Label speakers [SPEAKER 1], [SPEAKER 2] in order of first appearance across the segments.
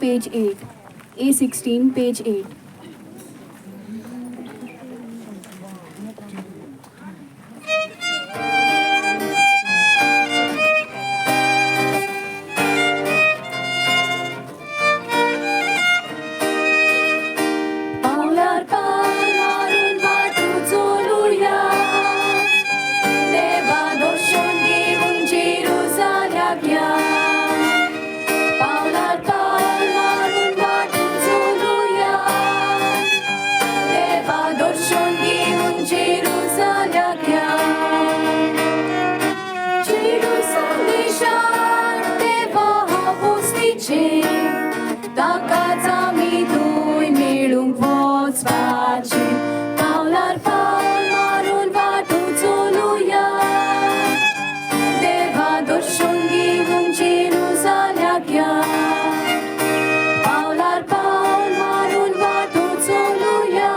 [SPEAKER 1] page 8. A16, page 8.
[SPEAKER 2] पावलार पाल मारून वाटू चोलूया देवा दर्शन घेऊन जेरुसाल्याक या पावलार पाल मारून वाटू चोलूया देवा दर्शन घेऊन जेरुसाल्याक या जेरुसालेशात देवा हावस्तीचे ताकाच आमी थंय मेळूंक वचपाचे पावलार पावल मारून वाटू चोलूया देवा दर्शन घेवून जेरुसाल्याक या पावलार पावल मारून वाटू चोलूया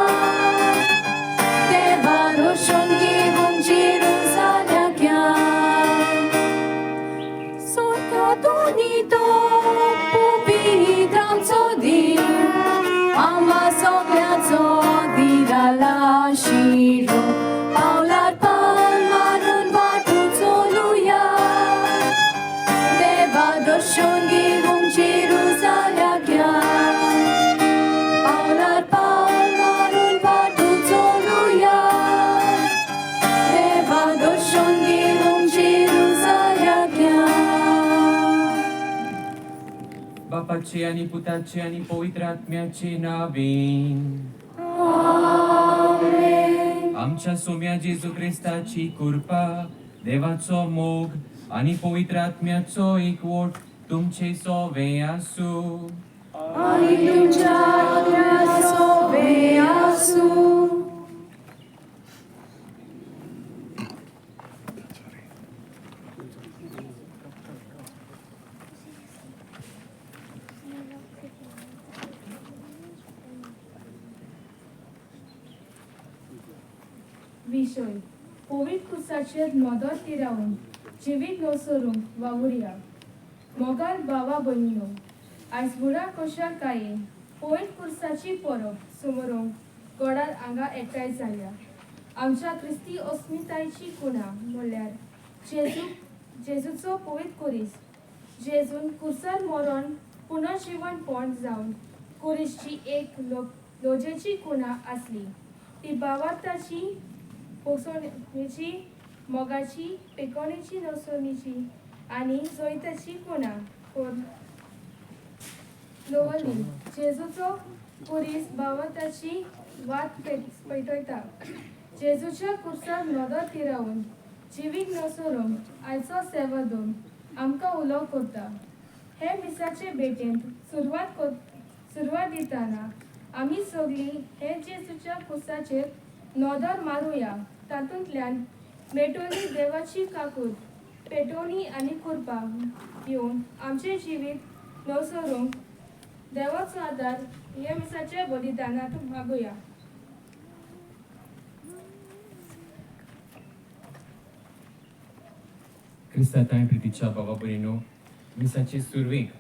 [SPEAKER 2] देवा दर्शन घेवून जेरुसाल्याक या सोर्गातूनी तो पवित्र आमचो देव आम्हा सगळ्याचो दिराला शिरो पावलार पावल मारून वाटू चोलूया देवा दर्शन घेवून जेरुसाल्याक या पावलार पावल मारून वाटू चोलूया देवा दर्शन घेवून जेरुसाल्याक या
[SPEAKER 3] बापाचे आणि पुताचे आणि पवित्र आत्म्याचे नावेन आमच्या सोम्या जेजू ख्रिस्ताची कृपा देवाचो मोग आणि पवित्र आत्म्याचो एकवट तुमचे सोवे आसू
[SPEAKER 2] आणि तुमच्या आत्म्याचो वेळ आसूं
[SPEAKER 4] विषय कोविड कुसाचेर नदर तिरावन जिवीत नसरूंक वावुरया मोगाल बावा भयणीनो आयज बुडा कोशार काये कोविड कुर्साची परब समोरूंक गोडार हांगा एकठांय जाल्या आमच्या क्रिस्ती अस्मितायेची खुणा म्हणल्यार जेजूचो पवित्र कुरीस जेजून कुर्सार मरण पुनर्जीवनपण जावन कुरीसची एक लोजेची खुणा आसली ती भावार्थाची पोसवणेची मोगाची पेकोवणेची नसवणेची आनी जैताची खुणा दवरली जेजूचो कुरीस भावार्थाची वाट पेटयता जेजूच्या कुर्सार नदर तिरावन जिवीक नसरूंक आयचो सेवा दोन आमकां उलोव करता हे मिसाचे भेटेंत सुरवात दितना आमी सगळीं हे जेजूच्या कुर्साचेर नदर मारुया तातूंतल्यान मेटोनी देवाची काकूट पेटोवणी आनी कृपा घेवन आमचे जिवीत नवसरूंक देवाचो आदार हे मिसाच्या बलिदानांत मागुया
[SPEAKER 3] क्रिस्ताताय प्रितीच्या बाबा भयणीनो मिसाचे सुरवेक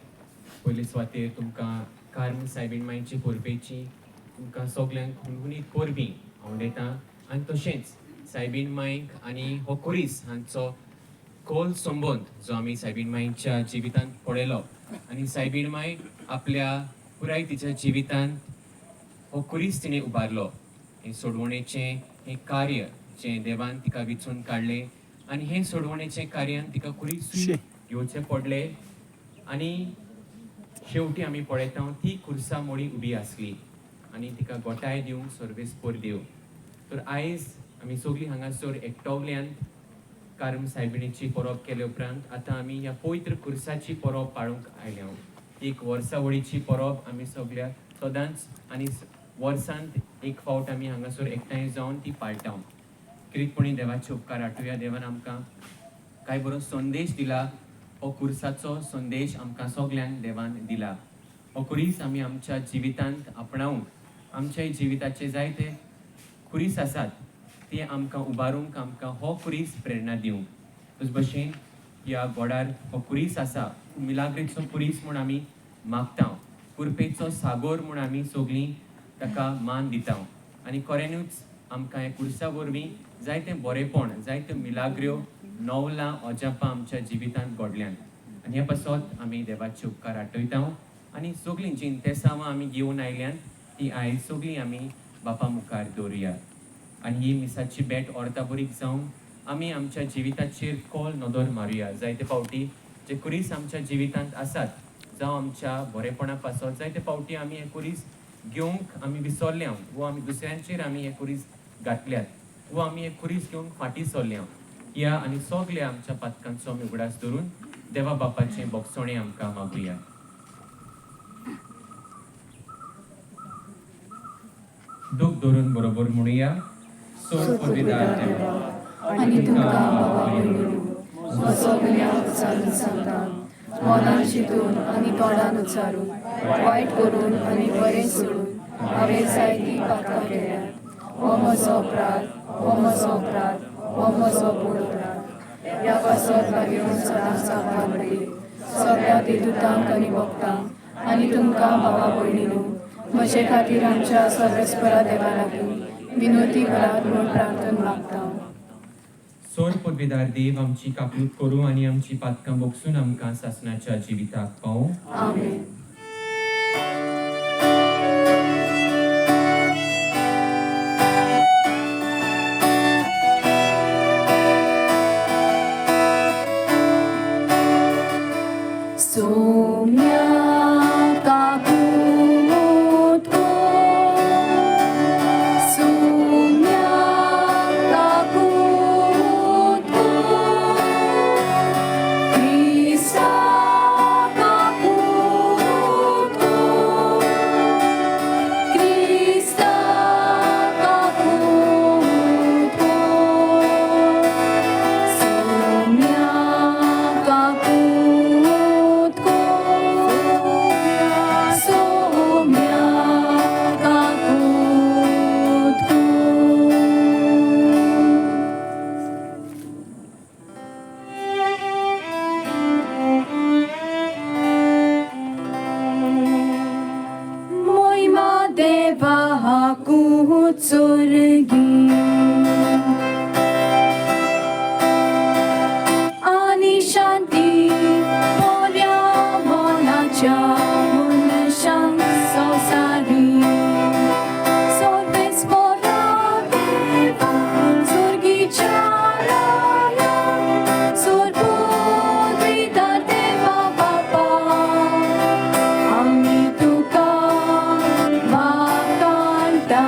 [SPEAKER 3] पयले स्वातेर तुमकां कार्म सायबीण मांयची पोरपेची तुमकां सगल्यांक हुनहुनीत पोरबी हांव दितां आनी तशेंच सायबीण मांयक आनी हो कुरीस हांचो खोल संबंद जो आमी सायबीण मांयच्या जिवितांत पळयलो आनी सायबीण मांय आपल्या पुराय तिच्या जिवितांत हो कुरीस तिणें उबारलो हे सोडवणेचें हें कार्य जें देवान तिका विचून काडलें आनी हें सोडवणेचें कार्यान तिका कुरीस घेवचें पडलें आनी शेवटी आमी पळयता ती कुर्सा मोडी उबी आसली आनी तिका गोटाय दिवंक सर्वेस्पोर दिव तर आयज आमी सगळीं हांगासर एकठांवल्यांत कार्म सायबिणीची परब केले उपरांत आतां आमी ह्या पवित्र कुर्साची परब पाळूंक आयल्या एक वर्सावळीची परब आमी सगळ्या सदांच आनी वर्सांत एक फावट आमी हांगासर एकठांय जावन ती पाळटा क्रीतपणी देवाचे उपकार आठवया देवान आमकां कांय बरो संदेश दिला हो कुर्साचो संदेश आमकां सगल्यांक देवान दिला हो कुरीस आमी आमच्या जिवितांत आपणावंक आमच्या जिविताचे जायते कुरीस आसात ते आमकां उबारूंक आमकां हो कुरीस प्रेरणा दिवंक तेच भशेन ह्या गोडार हो कुरीस आसा मिलाग्रेचो कुरीस म्हूण आमी मागता कुरपेचो सागोर म्हूण आमी सगळीं ताका मान दिता आनी खऱ्यानूच आमकां हे कुर्सा वरवीं जायतें बरेंपण जायत्यो मिलाग्र्यो नवलां अजापां आमच्या जिवितांत घडल्यान आनी हे पासत आमी देवाचे उपकार आठयता आनी सगळीं जीं इंतेसांवां आमी घेवन आयल्यान ती आयज सगळीं आमी बापा मुखार दवरुया आनी ही मिसाची भेट अर्दा बरीक जावन आमी आमच्या जिविताचेर कॉल नदर मारुया जायते फावटी जे कुरीस आमच्या जिवितांत आसात जावं आमच्या बरेपणा पासत जायते फावटी आमी हे कुरीस घेवंक आमी विसरल्या वो आमी दुसऱ्यांचेर आमी हे कुरीस घातल्यात वो आमी हे कुरीस घेवन फाटीं सरल्या ह्या आनी सगल्या आमच्या पातकांचो आमी उगडास धरून देवा बापाचें बोगसणें आमकां मागुया. दूख धरून बरोबर म्हणुया. सोड पदवीदार देवा
[SPEAKER 2] आनी तुमकां बाबा भयणीनो सगल्या उच्चारून सांगता मनान चिंतून आनी तोंडान उच्चारून वायट करून आनी बरें सोडून हांवें जायतीं पातकां केल्यात हो म्हजो अपराध हो म्हजो अपराध हो म्हजो पूर्ण अपराध ह्या पासत लागून सदांच आभार पडले सगळ्या देदूतांक आनी भक्तांक आनी तुमकां बाबा भयणीनो म्हजे खातीर आमच्या सर्वेस्परा देवा लागीं विनोती करात म्हूण प्रार्थना मागता.
[SPEAKER 3] सोड पदवीदार देव आमची कापणूक करूं आनी आमची पातकां बोगसून आमकां सासणाच्या जिविताक पावूं.
[SPEAKER 2] आमेन. सोम्या आणि शांती मोल्या मोनाच्या मनशांक संवसारी सोर्बेस मोरा देवा सुर्गीच्या लाया सोर्बोद्विदार देवा बापा आमी तुका वाकांता.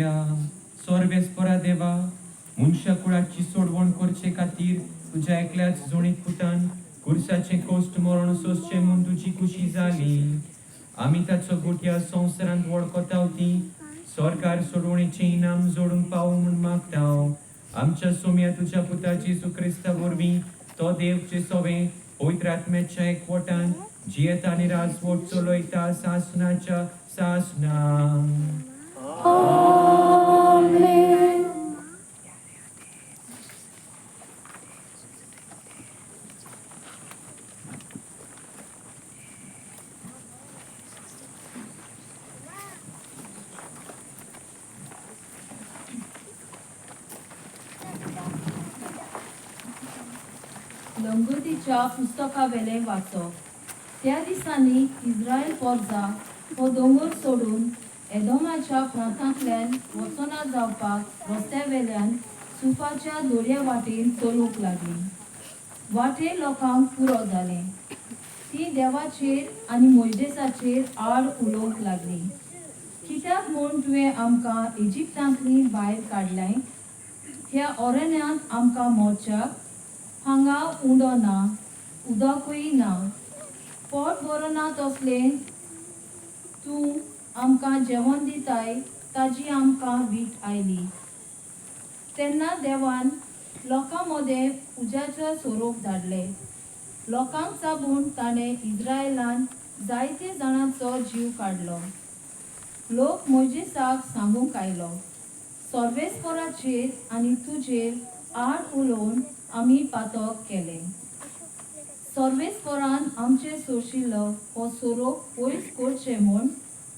[SPEAKER 3] करुया. सोर्वेस्परा देवा, मनशा कुळाची सोडवण करचे खातीर तुझ्या एकल्याच जोणीत पुतान कुर्साचे कोस्ट मरण सोसचे म्हूण तुजी खुशी जाली. आमी ताचो गोट्या संवसारांत वळखतावती सरकार सोडवणेचे इनाम जोडून पावू म्हूण मागताव. आमच्या सोम्या तुझ्या पुताची सुक्रिस्ता वरवीं तो देवचे सोवे पवित्र आत्म्याच्या एकवटान जियेता आनी राजवट चलयता सासनाच्या सासना.
[SPEAKER 2] लंगोटीच्या पुस्तका वेले वाचप. त्या दिसांनी इस्रायल पोरजा हो दोंगर सोडून एदोमाच्या प्रांतांतल्यान वचना जावपाक रस्त्या वेल्यान सुफाच्या दोर्या वाटेन चलूंक लागली. वाटे लोकांक पुरो जालें. ती देवाचेर आनी मोइजेसाचेर आड उलोवंक लागली. कित्याक म्हूण तुवें आमकां इजिप्तांतली भायर काडलें? ह्या ओरण्यांत आमकां मोरच्याक हांगा उंडो ना, उदकूय ना. पोट भरना तसलें तूं आमकां जेवण दिताय ताजी आमकां वीट आयली. तेन्ना देवान लोकां मदें उज्याचो सोरोप धाडले. लोकांक चाबून ताणें इस्रायलान जायते जाणांचो जीव काडलो. लोक मोइजेसाक सांगूंक आयलो, सर्वेस्पराचेर आनी तुजेर आड उलोवन आमी पातक केलें. सर्वेस्परान आमचे सोशिल्लो हो सोरोप पयस करचें म्हूण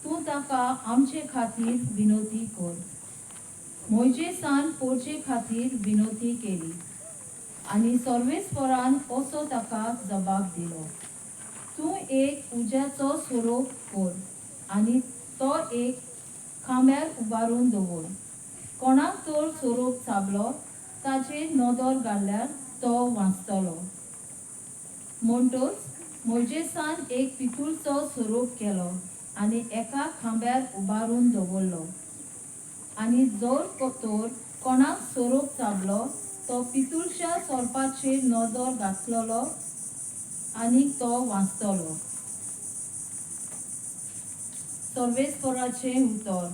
[SPEAKER 2] तूं ताका आमचे खातीर विनोती कर. मोइजेसान पोरचे खातीर विनोती केली आनी सर्वेस्परान असो ताका जबाब दिलो, तूं एक उज्याचो सोरोप कर आनी तो एक खांब्यार उबारून दवर. कोणाक तर सोरोप चाबलो ताचेर नदर घाल्यार तो वाचतलो. म्हणटच मोइजेसान एक पितूळचो सोरोप केलो आनी एका खांब्यार उबारून दवरलो. आनी जर तर कोणाक सोरोप चाबलो तो पितूळच्या सोरपाचेर नदर घातलो आनी तो वाचतलो. सर्वेस्पराचें उतर.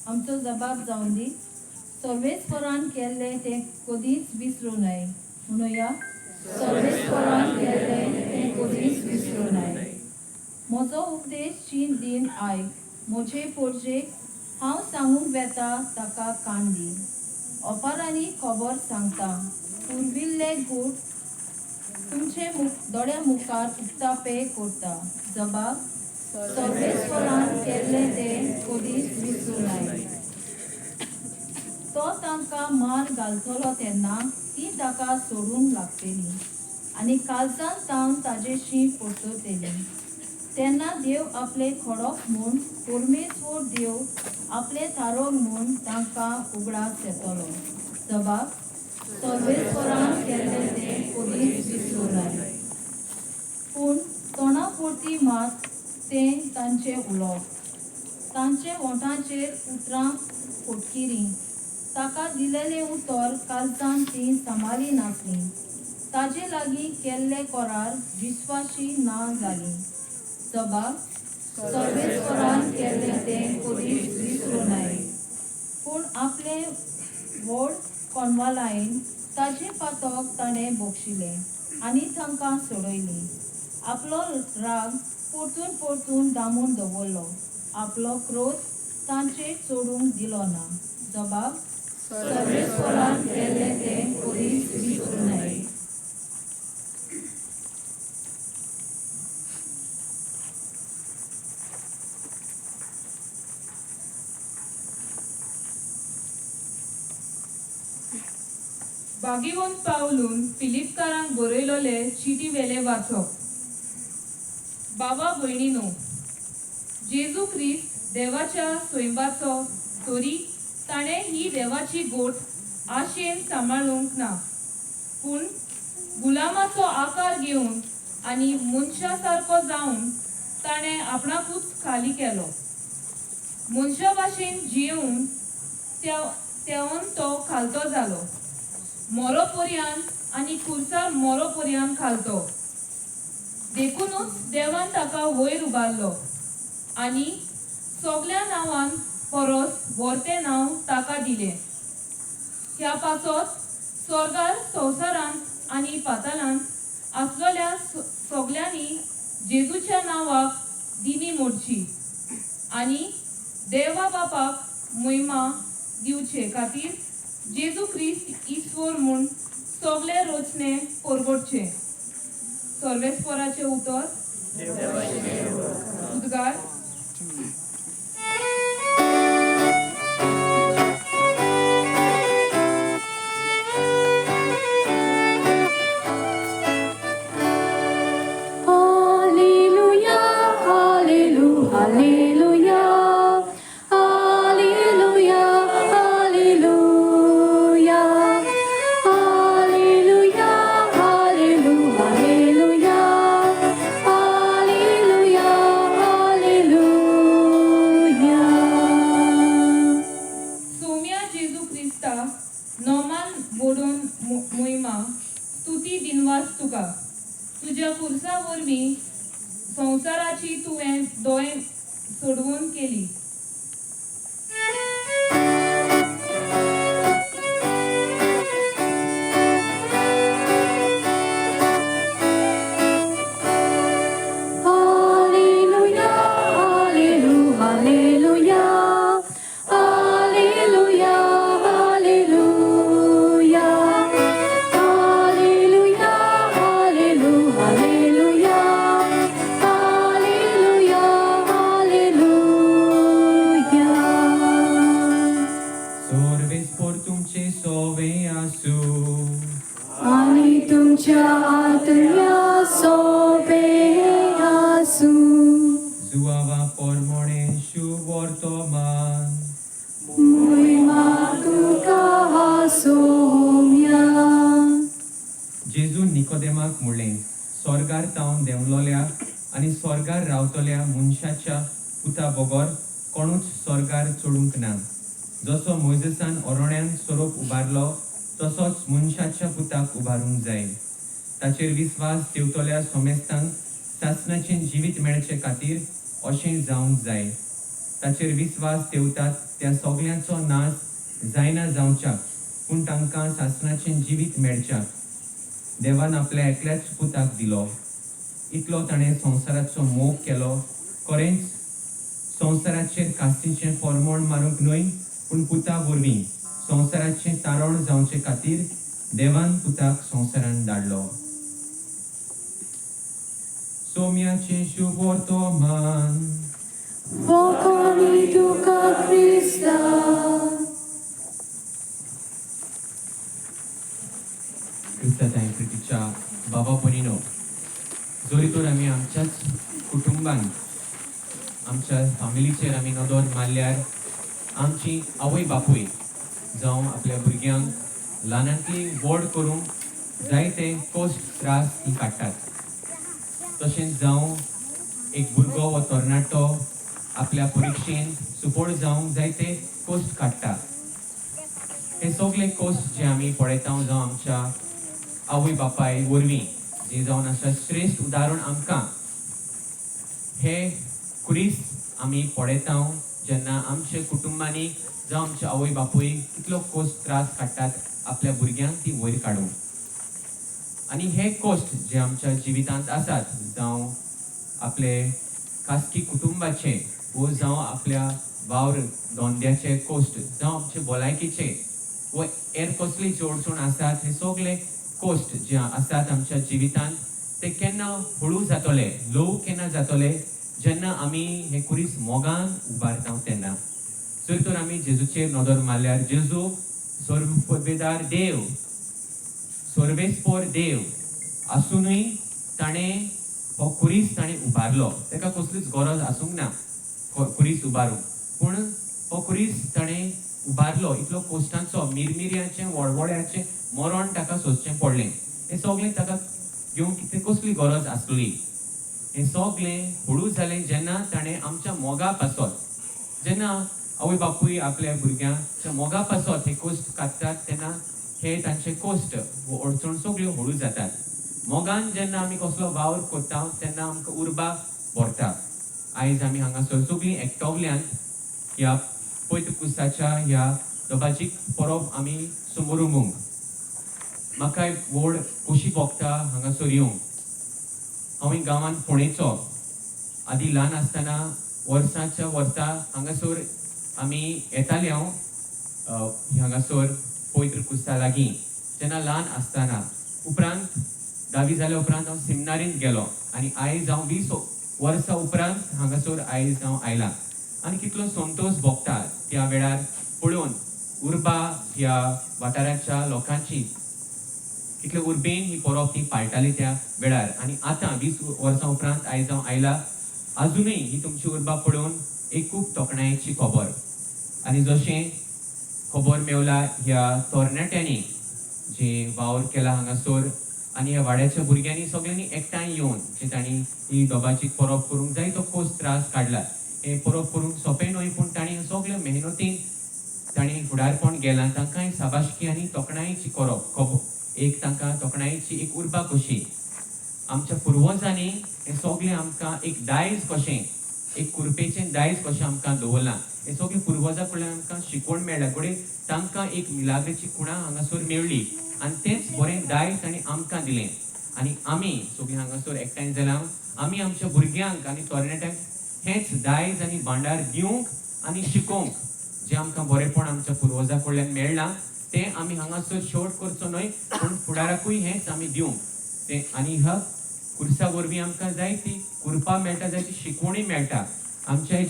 [SPEAKER 2] आमचो जबाब जावन दी. सर्वेस्परान केल्लें तें कधीच विसरूं नये. म्हणुया, सर्वेस्परान केल्लें तें कधीच विसरूं नये. म्हजो उपदेश चीन दिन आयक. म्हजे पोरजेक हांव सांगूंक वेता ताका कान दी. ओपारांनी खबर सांगता. पुर्विल्ले गूट तुमचे दोळ्या मुखार उक्तापे करता. जबाब, सर्वेस्परान केल्लें तें कधीच विसरूं नये. तो तांकां मार घालतलो तेन्ना ती ताका सोडूंक लागतली आनी काळजांत तावन ताजेशी परततली. तेन्ना देव आपले खडप म्हूण परमेश्वर देव आपले थारोग म्हूण तांकां उगडास येतलो. जबाब, सर्वेस्परान केल्लें तें कधीच विसरूं नये. पूण तोंडा पुरती मात तें तांचें उलोवप. तांचे ओंठांचेर उतरां फोटकिरी. ताका दिलेलें उतर काळजांत तीं सांबाळी नासलीं. ताजे लागीं केल्ले करार विस्वाशी ना जालीं. जबाब, सर्वेस्परान केल्लें तें कधीच विसरूं नये. पूण आपले व्हड कोनवालायेन ताजे पातक ताणें बक्षिलें आनी तांकां सोडयलीं. आपलो राग परतून परतून दामून दवरलो. आपलो क्रोध तांचेर चोडूंक दिलो ना. जबाब, सर्वेस्परान केल्लें तें कधीच विसरूं नये.
[SPEAKER 4] भागिवंत पावलून फिलिपकारांक बरयलोले चिटी वेले वाचप. बाबा भयणीनो, जेजू ख्रिस्त देवाच्या स्वयंबाचो तरी ताणें ही देवाची गोट आशेन सांबाळूंक ना, पूण गुलामाचो आकार घेवन आनी मनशा सारको जावन ताणें आपणाकूच खाली केलो. मनशा भाशेन जियेवन तेवून तो खालतो जालो, मोरो पर्यंत आनी खुर्सार मोरो पर्यंत खालतो. देखूनच देवान ताका वयर उबारलो आनी सगळ्या नांवान परस व्हरतें नांव ताका दिलें. ह्या पासत स्वर्गार, संवसारांत आनी पातालांत आसलेल्या सगळ्यांनी जेजूच्या नांवाक दिनी मोडची आनी देवा बापाक महिमा दिवचे खातीर जेजू क्रिस्त ईश्वर म्हूण सगळे रचने परगडचे. सर्वेस्पराचे उतर उद्गार. स्तुती दिनवास तुका. तुझ्या खुर्सा वरवीं संवसाराची तुवें दोय सोडवून केली.
[SPEAKER 3] जेजू निकोदेमाक म्हणलें, स्वर्गार तावन देंवलोल्या आनी स्वर्गार रावतल्या मनशाच्या पुता बगर कोणूच स्वर्गार चडूंक ना. जसो मोइजेसान ओरोण्यान सोरोप उबारलो तसोच मनशाच्या पुताक उबारूंक जाय. ताचेर विस्वास ठेवतल्या सोमेस्तांक सासणाचें जिवीत मेळचे खातीर अशें जावंक जाय. ताचेर विस्वास ठेवतात त्या सगळ्यांचो नाश जायना जावच्याक, पूण तांकां सासणाचें जिवीत मेळच्याक. देवान आपल्या एकल्याच पुताक दिलो. इतलो ताणें संवसाराचो मोग केलो. खरेंच संवसाराचेर कास्तीचें फॉर्मोण मारूंक न्हय, पूण पुता वरवीं संवसाराचें तारण जावचे खातीर देवान पुताक संवसारांत धाडलो. सोम्याचें शुभ वर्तमान.
[SPEAKER 2] Voconi tuca Christa.
[SPEAKER 3] क्रिस्ताताय प्रितीच्या बाबा भयणीनो, जोरी तर आमी आमच्याच कुटुंबान आमच्या फॅमिलीचेर आमी नदर मारल्यार आमची आवय बापूय जावं आपल्या भुरग्यांक ल्हानांतली व्हड करूंक जायते कश्ट त्रास ती काडटात. तशेंच जावं एक भुरगो वा तरणाटो आपल्या परिक्षेंत सुपड जावंक जायते कश्ट काडटा. हे सगळे कश्ट जे आमी पळयता जावं आमच्या आवय बापाय वरवीं जी जावन आसा श्रेश्ठ उदाहरण आमकां हे क्रिस्त आमी पळयता जेन्ना आमच्या कुटुंबांनी जावं आमच्या आवय बापूय कितलो कश्ट त्रास काडटात आपल्या भुरग्यांक ती वयर काडूंक. आनी हे कश्ट जे आमच्या जिवितांत आसात, जावं आपले खासगी कुटुंबाचे व जावं आपल्या वावर धोंद्याचे कश्ट, जावं आमचे भलायकेचे व हेर कसली अडचण आसात, हे सगळे कश्ट जे आसात आमच्या जिवितांत ते केन्ना हळू जातले, ल्हव केन्ना जातले जेन्ना आमी हे कुरीस मोगान उबारता तेन्ना. जर तर आमी जेजूचेर नदर मारल्यार जेजू सर्वेदार देव, सर्वेस्पर देव आसुनूय ताणें हो कुरीस ताणें उबारलो. ताका कसलीच गरज आसूंक ना कुरीस उबारूंक, पूण हो कुरीस ताणें उबारलो. इतलो कश्टांचो मिरमिऱ्याचें वळवळ्याचें मरण ताका सोंसचें पडलें. हें सगळें ताका घेवंक कितें कसली गरज आसली. हें सगळें हळू जालें जेन्ना ताणें आमच्या मोगा पासत जेन्ना आवय बापूय आपल्या भुरग्यांच्या मोगा पासत हे कोस्ट काडटात तेन्ना हे तांचे कोस्ट अडचण सगळ्यो हळू जातात. मोगान जेन्ना आमी कसलो वावर करता तेन्ना आमकां उर्बा भरता. आयज आमी हांगासर सगळीं एकठांवल्यान ह्या पवित्र क्रिस्ताच्या ह्या दोबाचीक परब आमी समोरुंक. म्हाका एक व्हड खोशी भोगता हांगासर येवंक. हांव गांवांत फोंडेचो. आदी ल्हान आसतना वर्साच्या वर्सा हांगासर आमी येताले. हांव हांगासर पवित्र क्रिस्ता लागीं जेन्ना ल्हान आसतना. उपरांत 10वी जाल्या उपरांत हांव सेमिनारींत गेलो आनी आयज हांव 20 वर्सां उपरांत हांगासर आयज हांव आयलां. आनी कितलो संतोश भोगता त्या वेळार पळोवन उर्बा ह्या वाठाराच्या लोकांची कितले उर्बेन ही परब ती पाळटाली त्या वेळार. आनी आतां 20 वर्सां उपरांत आयज हांव आयला. अजुनूय ही तुमची उर्बा पळोवन एक खूब तोखणायेची खबर. आनी जशें खबर मेवला ह्या तरणाट्यांनी जे वावर केला हांगासर आनी ह्या वाड्याच्या भुरग्यांनी सगळ्यांनी एकठांय येवन जे तांणी ही दोबाची परब करूंक जाय तो खूब त्रास काडला. हे परब करूंक सोंपें न्हय पूण तांणी सगळे मेहनतीन तांणी फुडारपण केलां. तांकां शाबासकी आनी तोखणायेची करप एक तांकां तोखणायेची एक उर्बा कशी. आमच्या पुर्वजांनी हे सगळें आमकां एक दायज कशें एक कुरपेचें दायज कशें आमकां दवरलां. हे सगळें पुर्वजां कडल्यान आमकां शिकवण मेळ्ळा. फुडें तांकां एक मिलाग्रेची खुणां हांगासर मेळ्ळी आनी तेंच बरें दायज तांणी आमकां दिलें. आनी आमी सगळीं हांगासर एकठांय जाल्यां आमी आमच्या भुरग्यांक आनी तरणाट्यांक हेंच दायज आनी भांडार दिवंक आनी शिकोवंक जें आमकां बरेंपण आमच्या पुर्वजां कडल्यान मेळ्ळां तें आमी हांगासर शेवट करचो न्हय पूण फुडाराकूय हेंच आमी दिवंक. तें आनी ह्या कुर्सा वरवीं आमकां जाय ती कुरपा मेळटा, जाय ती शिकवणी मेळटा. आमच्या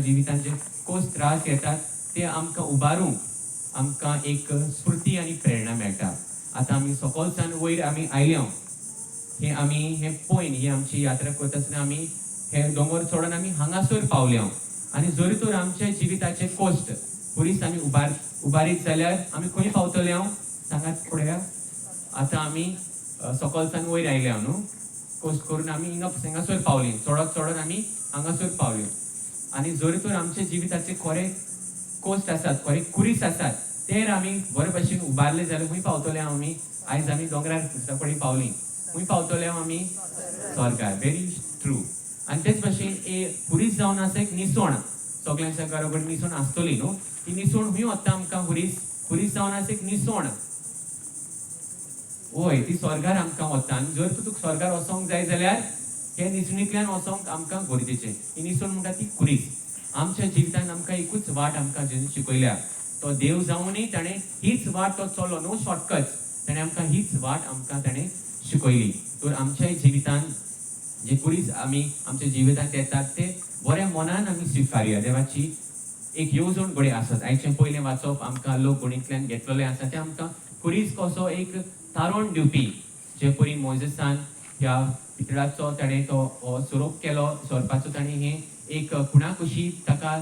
[SPEAKER 3] जिवितांत जे कोस त्रास येतात ते आमकां उबारूंक आमकां एक स्फूर्ती आनी प्रेरणा मेळटा. आतां आमी सकलच्यान वयर आमी आयल्या. हे पयन ही आमची यात्रा करता आसतना आमी हे दोंगर चडोन आमी हांगासर पावल्या. आनी जरी तर आमच्या जिविताचे कोश्ट पुरीस आमी उबारीत जाल्यार आमी खंय पावतले सांगात पळया. आतां आमी सकलच्यान वयर आयल्या न्हू. कोश्ट करून आमी हांगासर पावली. चडत आमी हांगासर पावली. आनी जरी तर आमच्या जिविताचे खरे कोश्ट आसात, खरे कुरीस आसात, तेर आमी बरे भशेन उबारले जाल्यार खंय पावतले आमी. आयज आमी दोंगरार कडेन पावली. खंय पावतले आमी स्वर्गार. Very true. आनी तेच भशेन कुरीस जावन आसा एक निसवण. सगळ्यांच्या घरा कडेन निसवण आसतली न्हू. ती निसवण खंय वता आमकां कुरीस जावन आसा एक निसवण. वय ती स्वर्गार आमकां वता. आनी जर तुका स्वर्गार वचोंक जाय जाल्यार हे निसणींतल्यान वचोंक आमकां गरजेचें. ही निसवण म्हणटा ती कुरीस. आमच्या जिवितांत आमकां एकूच वाट आमकां जेणे शिकयल्या. तो देव जावनूय ताणें हीच वाट तो चल्लो. No shortcut. ताणें आमकां हीच वाट आमकां ताणें शिकयली. तर आमच्याय जिवितांत जे कुरीस आमी आमच्या जिवितांत येतात ते बऱ्या मनान आमी स्विकारया. देवाची एक येवजण बरी आसत. आयचें पयलें वाचप आमकां लोक कोणींतल्यान घेतलेलें आसा. तें आमकां कुरीस कसो एक तारण दिवपी. जे परी मोजेसान ह्या पितळाचो ताणें तो सोरोप केलो. सोरपाचो ताणें हें एक खुणा कशी ताका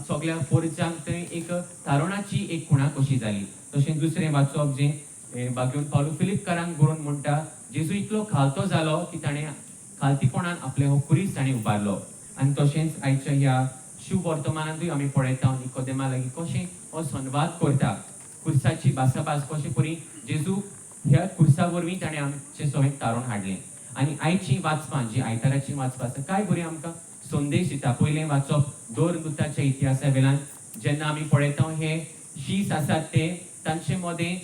[SPEAKER 3] सगळ्या पोरच्यांक थंय एक तारणाची एक खुणा कशी जाली. तशें दुसरें वाचप जें बागेवन पावलो फिलिपकारांक बरोवन म्हणटा जेजू इतलो खालतो जालो की ताणें खालतीपणान आपले हो कुरीस ताणें उबारलो. आनी तशेंच आयच्या ह्या शुभ वर्तमानांतूय आमी पळयता निकोदेमा लागीं कशें हो संवाद करता. कुर्साची भासाभास कशें परी जेजू ह्या कुर्सा वरवीं ताणें आमचें सगळें तारण हाडलें. आनी आयची वाचपां जी आयताराची वाचपां आसा काय बरी आमकां संदेश दिता. पयलें वाचप दोरदूताच्या इतिहासा वेल्यान जेन्ना आमी पळयता हे शीस आसात ते तांचे मदें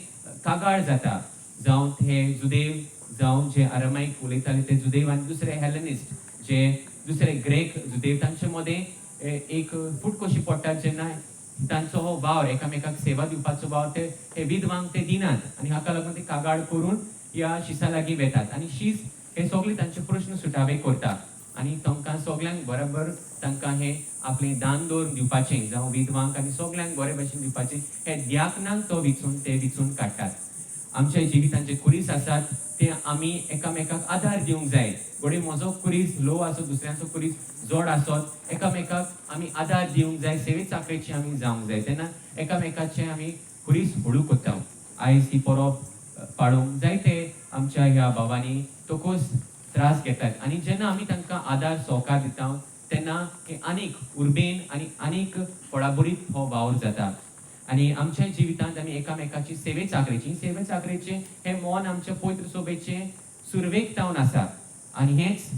[SPEAKER 3] कागाळ जाता. जावं हे जुदेव जावं जे आरामायक उलयताले ते जुदेव आनी दुसरे हेलेनिस्ट जे दुसरे ग्रेक जुदेव तांचे मदें एक फूट कशी पडटा जेन्ना तांचो हो वावर एकामेकाक सेवा दिवपाचो वावर ते हे विधवांक ते दिनात. आनी हाका लागून ते कागाळ करून ह्या शिसा लागीं वेतात. आनी शीस हे सगळे तांचे प्रश्न सुटावे करता. आनी तांकां सगळ्यांक बरोबर तांकां हे आपलें दान दवरून दिवपाचें जावं विधवांक आनी सगळ्यांक बरे भशेन दिवपाचें हे दियाकनांक तो विचून काडटात. आमच्या जिवितांत जे कुरीस आसात ते आमी एकामेकाक आदार दिवंक जाय. घोडे म्हजो कुरीस लो आसत दुसऱ्याचो कुरीस जड आसत एकामेकाक आमी आदार दिवंक जाय. सेवे चाकरेची आमी जावंक जाय. तेन्ना एकामेकाचें आमी कुरीस व्हडू कोत्ता. आयज ही परब पाळूंक जायते आमच्या ह्या भावांनी तोकोस त्रास घेतात. आनी जेन्ना आमी तांकां आदार सहकार दिता तेन्ना हे आनीक उर्बेन आनी आनीक फळाबरीत हो वावर जाता आनी आमच्या जिवितांत आमी एकामेकाची सेवे चाकरेचे हे मोन आमच्या पवित्र सोबेचे सुरवेक जावन आसा आनी हेच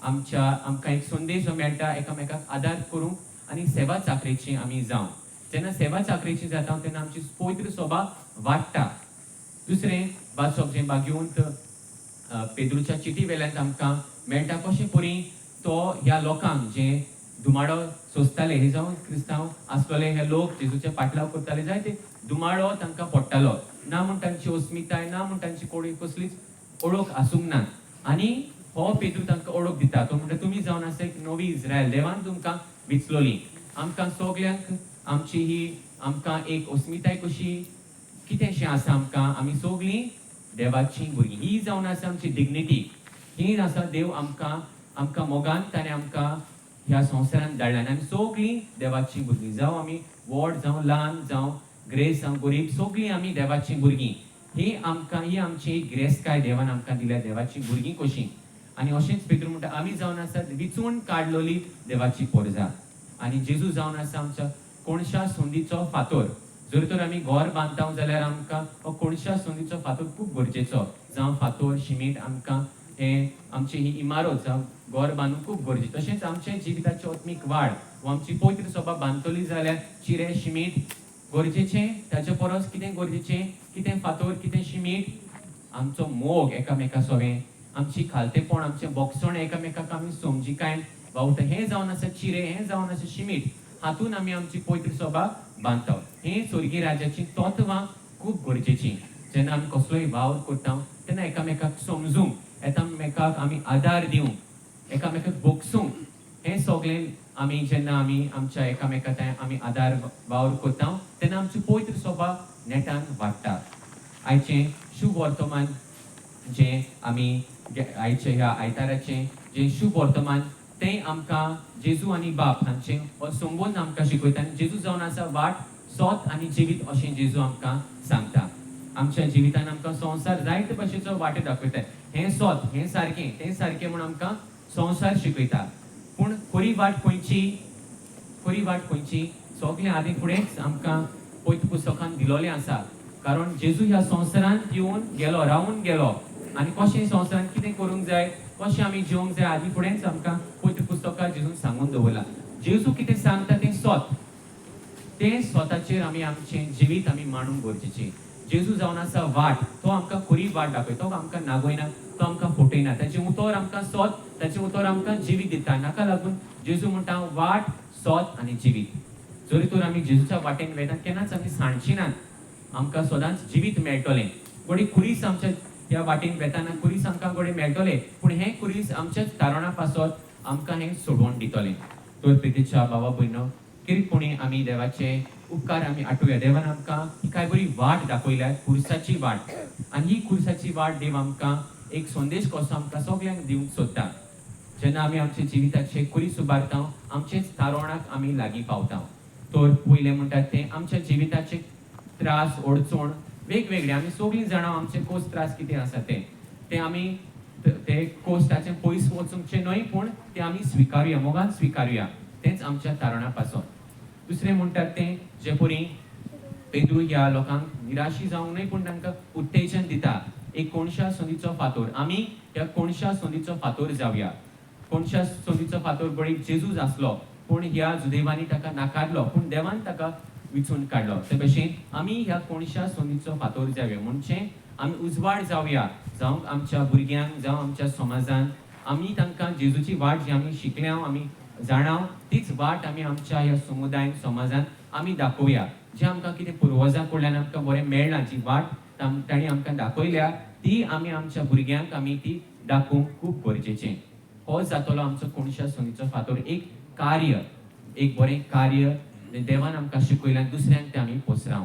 [SPEAKER 3] आमकां एक संदेश जो मेळटा एकामेकाक आदार करूंक आनी सेवा चाकरेची आमी जावं जेन्ना सेवा चाकरेची जाता तेन्ना आमची पवित्र सोबा वाडटा दुसरें वाचप जें बागेवंत पेद्रूच्या चिटी वेल्यान आमकां मेळटा कशें परी तो ह्या लोकांक जे दुमाडो सोंसताले हे जावन क्रिस्तांव आसलेले हे लोक जेजूचे पाटलाव करताले जाय ते दुमाडो तांकां पडटालो ना म्हण तांची अस्मिताय ना म्हण तांची कोणी कसलीच ओळख आसूंक ना आनी हो पेद्रू तांकां ओळख दिता तो म्हणटा तुमी जावन आसा एक नवी इस्रायल देवान तुमकां विचलोली आमकां सगल्यांक आमची ही आमकां एक अस्मिताय कशी कितेंशें आसा आमकां आमी सगळीं देवाची भुरगीं ही जावन आसा आमची डिग्निटी ही आसा देव आमकां मोगान ताणें आमकां ह्या संवसारांत धाडला आनी आमी सगळीं देवाची भुरगीं जावं आमी व्हड जावं ल्हान जावं ग्रेस जावं गरीब सगळीं आमी देवाची भुरगीं ही आमची ग्रेस्काय देवान आमकां दिल्या देवाची भुरगीं कशीं आनी अशेंच पेद्रू म्हणटा आमी जावन आसा विचून काडलोली देवाची पोरजां आनी जेजू जावन आसा आमच्या कोणशा संदीचो फातर जर तर आमी घर बांदता जाल्यार आमकां हो कोणशा संदीचो फातर खूब गरजेचो जावं फातर शिमीट आमकां हे आमची ही इमारत जावं घर बांदूंक खूब गरजेचें तशेंच आमचे जिविताची आत्मीक वाड वा आमची पवित्र सभा बांदतली जाल्यार चिरे शिमीट गरजेचें ताचे परस कितें गरजेचें कितें फातर कितें शिमीट आमचो मोग एकामेका सोबें आमची खालतेपण आमचें बोगसण एकामेकाक आमी समजिकायन वावुरता हें जावन आसा चिरे हें जावन आसा शिमीट हातून आमी आमची पवित्र सभा बांदता हें स्वर्गीय राज्याची तत्वां खूब गरजेचीं जेन्ना आमी कसलोय वावर करता तेन्ना एकामेकाक समजूंक एकामेकाक आमी आदार दिवंक एकामेकाक बोगसूंक हें सगळें आमी जेन्ना आमी आमच्या एकामेकाक आमी आदार वावर करता तेन्ना आमची पवित्र सभा नेटान वाडटा आयचें शुभ वर्तमान जें आमी आयचे ह्या आयताराचें जें शुभ वर्तमान तें आमकां जेजू आनी बाप हांचें संबंद आमकां शिकयता आनी जेजू जावन आसा वाट सोत आनी जिवीत अशें जेजू आमकां सांगता आमच्या जिवितान आमकां संवसार जायते भाशेचो वाटो दाखयता हें सोत हें सारकें तें सारकें म्हूण आमकां संवसार शिकयता पूण खरी वाट खंयची सगलें आदी फुडेंच आमकां पवित्र पुस्तकान दिलोलें आसा कारण जेजू ह्या संवसारांत येवन गेलो रावून गेलो आनी कशें संवसारांत कितें करूंक जाय कशें आमी जिवंक जाय आदी फुडेंच आमकां पवित्र पुस्तकां जेजून सांगून दवरला जेजू कितें सांगता तें सोत तें स्वताचेर आमी आमचें जिवीत आमी मांडूंक गरजेचें जेजू जावन आसा वाट तो आमकां खरी वाट दाखयता तो आमकां नागयना तो आमकां फटयना ताचें उतर आमकां सोत ताचें उतर आमकां जिवीत दिता नाका लागून जेजू म्हणटा वाट सोत आनी जिवीत जरी तर आमी जेजूच्या वाटेन वयता केन्नाच आमी सांडची नात आमकां सदांच जिवीत मेळटलें गोडी खुरीस आमच्या ह्या वाटेन वेताना खुरीस आमकां गोडे मेळटलें पूण हें खुरीस आमच्याच तारणा पासत आमकां हें सोडून दितलें तर प्रितीच्या बाबा भयणो किरपणी आमी देवाचे उपकार आमी आठवया देवान आमकां ही काय बरी वाट दाखयल्या खुर्साची वाट आनी ही खुर्साची वाट देव आमकां एक संदेश कसो आमकां सगळ्यांक दिवंक सोदता जेन्ना आमी आमच्या जिविताचे खुरीस उबारता आमचेच तारणाक आमी लागीं पावता तर पयलें म्हणटात तें आमच्या जिविताचे त्रास अडचण वेगवेगळे आमी सगळीं जाणां आमचे कोस त्रास कितें आसा ते आमी ते कोस्टाचें पयस वचूंकचें न्हय पूण ते आमी स्विकारुया मोगान स्विकारुया तेंच आमच्या तारणा पासून दुसरें म्हणटात तें जे परी पेद्रू ह्या लोकांक निराशी जावंक न्हय पूण तांकां उत्तेजन दिता एक कोणशा संदीचो फातर आमी ह्या कोणशा संदीचो फातर जावया कोणशा संदीचो फातर बळी जेजूच आसलो पूण ह्या जुदेवांनी ताका नाकारलो पूण देवान ताका विचून काडलो ते भशेन आमी ह्या कोणशा संदीचो फातर जावया म्हणजे आमी उजवाड जावया जावं आमच्या भुरग्यांक जावं आमच्या समाजान आमी तांकां जेजूची वाट जी आमी शिकल्या आमी जाणाव तीच वाट आमी आमच्या ह्या समुदाय समाजान आमी दाखोवया जे आमकां कितें पुर्वजां कडल्यान आमकां बरें मेळना जी वाट तांणी आमकां दाखयल्या ती आमी आमच्या भुरग्यांक आमी ती दाखोवंक खूब गरजेचें हो जातलो आमचो कोणशा संदीचो फातर एक कार्य एक बरें कार्य देवान आमकां शिकयल्यान दुसऱ्यांक ते आमी पसराव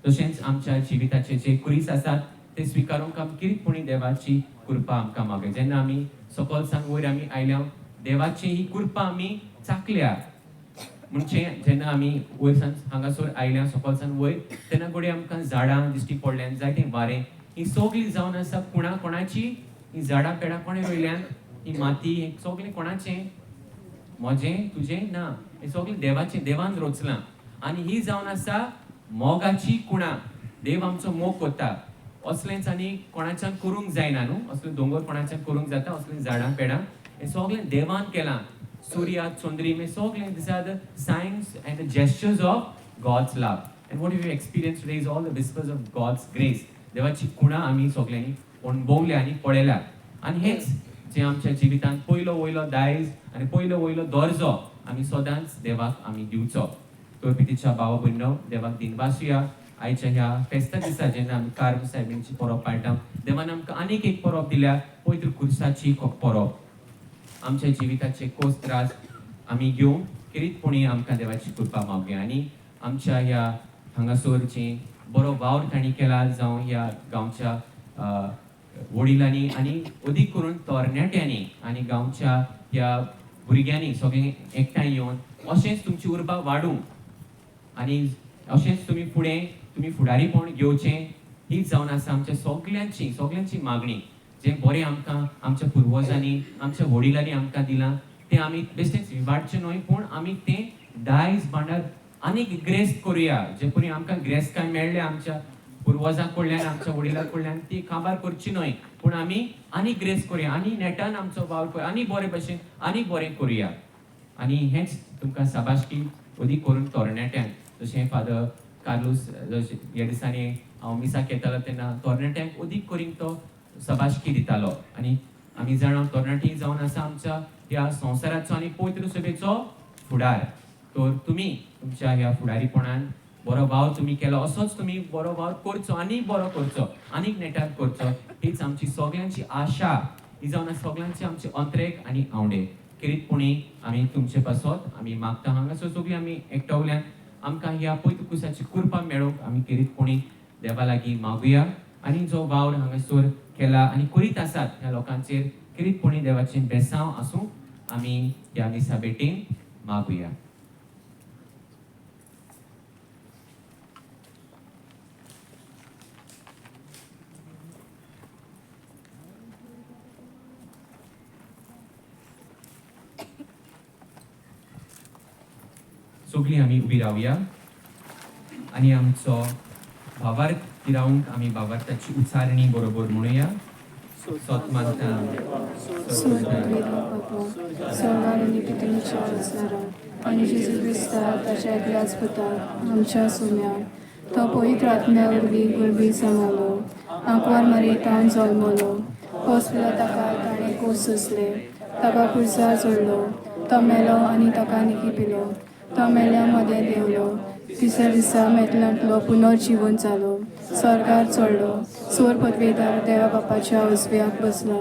[SPEAKER 3] तशेंच आमच्या जिविताचे जे कुरीस आसात ते स्विकारूंक आमी किरीतपणी देवाची कृपा आमकां मागय जेन्ना आमी सकयल सांग वयर आमी आयल्या देवाची ही कृपा आमी चाकल्या म्हणजे जेन्ना आमी वयर सान हांगासर आयल्या सकयल सान वयर तेन्ना घोडे आमकां झाडां दिश्टी पडल्यान जायतें वारें ही सगळीं जावन आसा कोणाची ही झाडां पेडां कोणें रोयल्यान ही माती सगळें कोणाचें म्हजें तुजें ना, हें सगळें देवाचें, देवान रचलां. आनी ही जावन आसा मोगाची कुणां. देव आमचो मोग कोता. असलेंच आनी कोणाच्यान करूंक जायना न्हू, असलें दोंगर कोणाच्यान करूंक जाता, असलें झाडां पेडां हें सगळें देवान केलां. Surya, Chondri, may soglen, these are the signs and the gestures of God's love. And what we experienced today is all the whispers of God's grace. देवाची कुणा आमी सगल्यांनी अणभवल्या आनी पळयल्या. आनी हेच जे आमच्या जिवितांत पयलो वयलो दायज आनी पयलो वयलो दर्जो आमी सदांच देवाक आमी दिवचो. तो पितीच्या भावा भयणो, देवाक दिनवासुया. आयच्या ह्या फेस्ता दिसा जेन्ना आमी कार्म सायबींची परब पाळटा, देवान आमकां आनीक एक परब दिल्या, पवित्र कुर्साची परब. आमच्या जिविताचे कोस त्रास आमी घेवन किरीतपणी आमकां देवाची कृपा मागुया. आनी आमच्या ह्या हांगासरची बरो वावर तांणी केला, जावं ह्या गांवच्या वडिलांनी आनी अदीक करून तरणाट्यांनी आनी गांवच्या ह्या भुरग्यांनी सगळीं एकठांय येवन अशेंच तुमची उर्बा वाडूंक आनी अशेंच तुमी फुडारीपण घेवचें, हीच जावन आसा आमच्या सगल्यांची मागणी. जें बरें आमकां आमच्या पुर्वजांनी आमच्या वडिलांनी आमकां दिलां तें आमी बेश्टेंच विवाडचें न्हय, पूण आमी तें दायज भांडार आनीक ग्रेस्त करुया. जे परी आमकां ग्रेस्तकाय मेळ्ळे आमच्या पुर्वजां कडल्यान आमच्या वडिलां कडल्यान ती काबार करची न्हय, पूण आमी आनीक ग्रेस्त करुया, आनी नेटान आमचो वावर करुया, आनी बरे भशेन आनीक बरें करुया. आनी हेंच तुमकां शाबासकी अदीक करून तरणाट्यांक, जशें फादर कार्लोस ह्या दिसांनी हांव मिसाक येतालो तेन्ना तरणाट्यांक अदीक करीन तो शाबासकी दितालो. आनी आमी जाणा तरणाटी जावन आसा आमच्या ह्या संवसाराचो आनी पवित्र सभेचो फुडार. तर तुमी तुमच्या ह्या फुडारीपणान बरो वावर तुमी केलो, असोच तुमी बरो वावर करचो, आनी बरो करचो, आनीक नेटान करचो, हीच आमची सगळ्यांची आशा. ही जावन सगळ्यांची आमची अंतरेक आनी आवडे. किरीतपणी आमी तुमचे पासत आमी मागता, हांगासर सगळीं आमी एकठावल्यान आमकां ह्या पवित्र कुसाची कृपा मेळोवंक आमी किरीतपणी देवा लागीं मागुया. आनी जो वावर हांगासर केला आनी करीत आसात ह्या लोकांचेर किरीतपणी देवाचें बेसांव आसूं आमी ह्या मिसा भेटीन मागुया. सगळीं आमी उबी रावया आनी आमचो भावार्थ किरावंक आमी भावार्थाची उच्चारणी बरोबर म्हणुया.
[SPEAKER 2] स्वर्गान पितृच्या वचनारा आनी जेजू क्रिस्ता ताच्या एकल्याच पुता आमच्या सुम्या, तो पवित्र आत्म्या वरवीं गुरबी सांगलो, आंकवार मरेतान जल्मलो, हॉस्पिटला ताका ताणें कोस सोंसले, ताका कुर्सार चडलो, तो मेलो आनी ताका निकी पिलो, तो मेल्या मदें देंवलो, तिसऱ्या दिसा मेतलांतलो पुनर्जीवन जालो, स्वर्गार चडलो, सोर पदवेदार देवा बापाच्या उजव्याक बसला,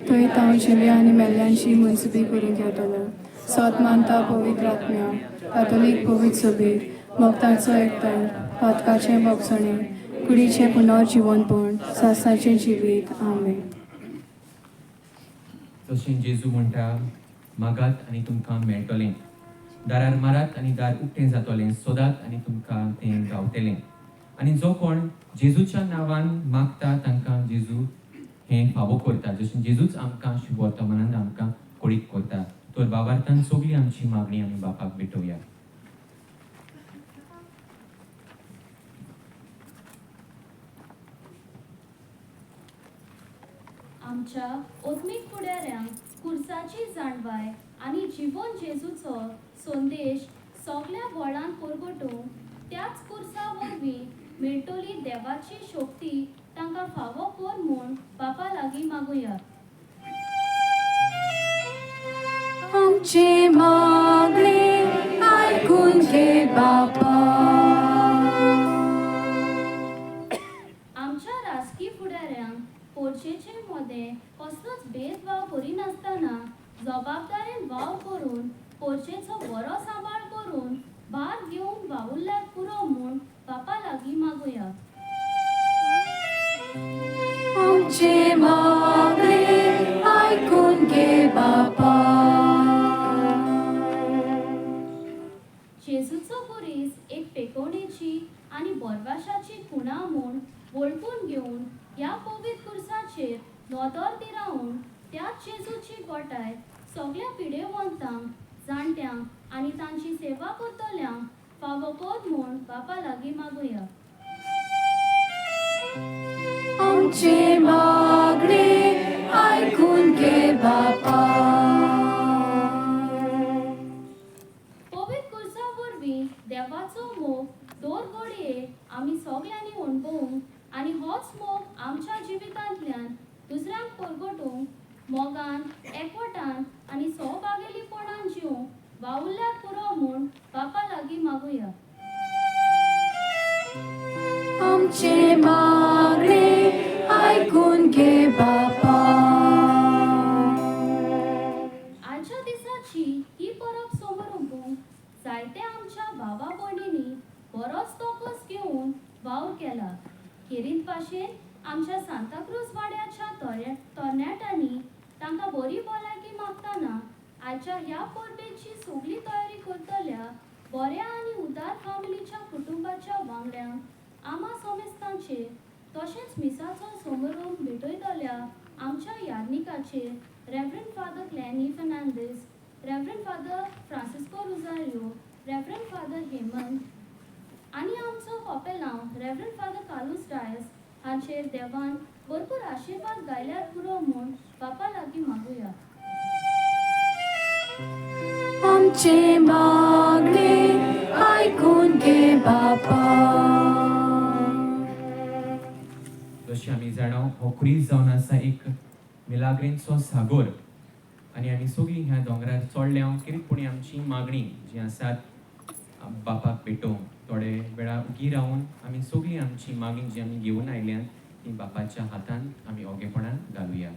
[SPEAKER 2] थंय तांव जिव्या आनी मेल्ल्यांची मनसुबी करून घेतलो. सत मानता पवित्र आत्म्या, कातोलीक पवित्र सभे, भक्तांचो एकठांय, पातकाचें भोगसणें, कुडीचें पुनर्जीवनपण, सासाचें जिवीत. आमेन.
[SPEAKER 3] जशें जेजू म्हणटा, मागात आनी तुमकां मेळटलें, दारार मारात आनी दार उक्तें जातलें, सोदात आनी तुमकां तें गावतलें. आनी जो कोण जेजूच्या नांवान मागता तांकां जेजू हें फावो करता, जशें जेजूच आमकां शुभ वर्तमानांत आमकां कोडीत करता. तर भावार्थान सगळी आमची मागणी आमी बापाक भेटोवया.
[SPEAKER 5] आमच्या ओत्मीक फुडाऱ्यांक कुर्साची जाणवाय आनी जिवन जेजूचो संदेश सगळ्या गोळान परगटूंक त्याच कुर्सा वरवीं मेळटली देवाची शक्ती तांकां फावो कर म्हूण बापा लागीं मागुया.
[SPEAKER 2] आमचे मागणे आयकून घे बापा.
[SPEAKER 5] आमच्या राजकीय फुडाऱ्यांक पोरचेचे मदें कसलोच भेदभाव करिनासतना जबाबदारेन वाव करून पोरचेचो बरो सांबाळ करून भार घेवन वावुरल्यार पुरो म्हूण बापा लागीं मागुया.
[SPEAKER 2] आमचे मागणे आयकून घे बापा.
[SPEAKER 5] जेजूचो कुरीस एक पेकोवणेची आनी बोरवाशाची खुणा म्हूण वळखून घेवन ह्या पवित्र कुर्साचेर नदर दी रावन त्याच जेजूची गोठाय सगळ्या पिडेवंतांक जाणट्यांक आनी तांची सेवा करतल्यांक फावो कर म्हूण बापा लागीं मागुया.
[SPEAKER 2] आमचे मागणे आयकून घे बापा.
[SPEAKER 5] पवित्र कुर्सा वरवीं देवाचो मोग दोर घडये आमी सगळ्यांनी अणभवूंक आनी होच मोग आमच्या जिवितांतल्यान दुसऱ्यांक परगटूंक मोगान एकवटान आनी सहभागिलीपणान जिवंक वावुरल्यार पुरो म्हूण बापा लागीं मागुया.
[SPEAKER 2] आमचे मागणे आयकून घे बापा.
[SPEAKER 5] आजच्या दिसाची ही परब समारंभूंक जायते आमच्या भावा भयणींनी बरोच तोकस घेवन वावर केला. खेरीत भाशेन आमच्या सांताक्रूज वाड्याच्या तरणाट्यांनी तांकां बरी भलायकी मागतना आजच्या ह्या परबेची सगळी तयारी करतल्या बऱ्या आनी उदार फामिलीच्या कुटुंबाच्या वांगड्यांक आमा समेस्तांचे तशेंच मिसाचो समारंभ भेटयतल्या आमच्या याज्ञिकाचे reverend father Clany Fernandes, reverend father Francisco Rosario, reverend father Hemant आनी आमचो कॉपेलांव रेव्हरंड फादर कार्लोस डायस हांचेर देवान भरपूर आशिर्वाद गायल्यार पुरो म्हूण बापा लागीं मागुया.
[SPEAKER 2] आमचे मागणे आयकून घे बापा.
[SPEAKER 3] जशें आमी जाणा हो क्रिस जावन आसा एक मिलाग्रेंचो सागोर आनी आमी सगळीं ह्या दोंगरार चडल्या कितेंपणी आमची मागणी जी आसात बापाक भेटोवंक थोडे वेळा उगी रावन आमी सगळीं आमची मागणी जी आमी घेवन आयल्यात ती बापाच्या हातान आमी ओगेपणान घालुया.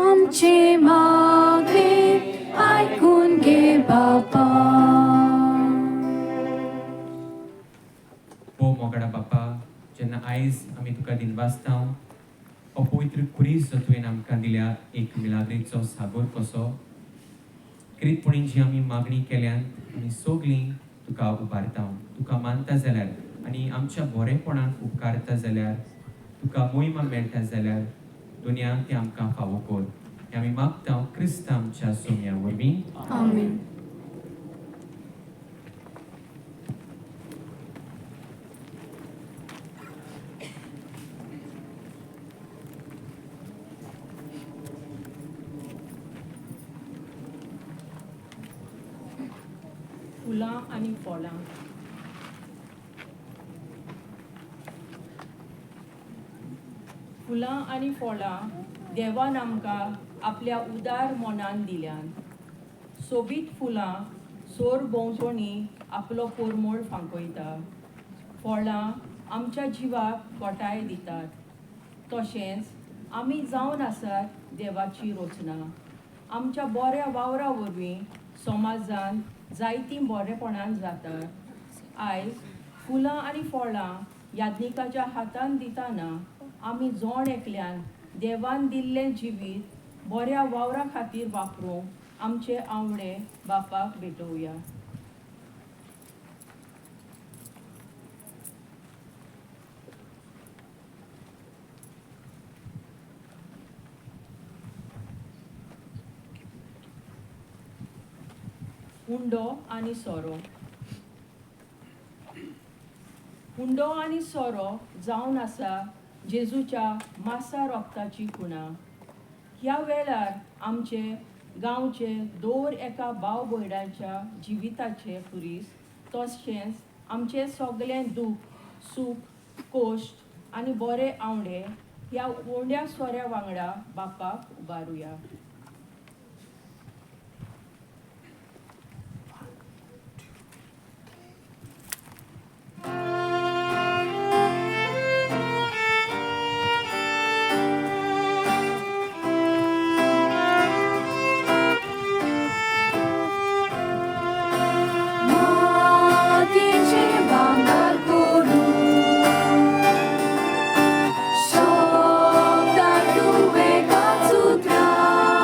[SPEAKER 2] आमचे मागणे आयकून घे बापा.
[SPEAKER 3] हो मोगडा बापा, जेन्ना आयज आमी तुका दिनवासता हो पवित्र क्रिस जो तुवें आमकां दिल्या एक मिलाग्रेचो सागोर कसो कितेंपणी जी आमी मागणी केल्यात आमी सगळीं तुका उबारता. तुका मानता जाल्यार आनी आमच्या बरेपणाक उपकारता जाल्यार तुका मोहिमा मेळटा जाल्यार दुनियाक तें आमकां फावो कर. हें आमी मागता क्रिस्त आमच्या सोम्या वरवीं.
[SPEAKER 2] आमीन.
[SPEAKER 6] फुलां आनी फळां. फुलां आनी फळां देवान आमकां आपल्या उदार मोनान दिल्यान. सोबीत फुलां सोर भोंवतणी आपलो पोरमोळ फांकयता. फळां आमच्या जिवाक घोटाय दितात. तशेंच आमी जावन आसात देवाची रचना. आमच्या बऱ्या वावरा वरवीं समाजान जायतीं बरेपणान जातात. आयज फुलां आनी फळां याज्ञिकाच्या हातान दितना आमी जोण एकल्यान देवान दिल्लें जिवीत बऱ्या वावरा खातीर वापरूंक आमचे आवडे बापाक भेटोवया. हुंडो आनी सोरो. हुंडो आनी सोरो जावन आसा जेजूच्या मासा रोगताची खुणा. ह्या वेळार आमचे गांवचे दर एका भाव भयणाच्या जिविताचे खुरीस तशेंच आमचे सगळें दूख सूख कोश्ट आनी बरे आवडे ह्या उंड्या सोऱ्या वांगडा बापाक उबारुया.
[SPEAKER 2] Shokta tuwe katsutra.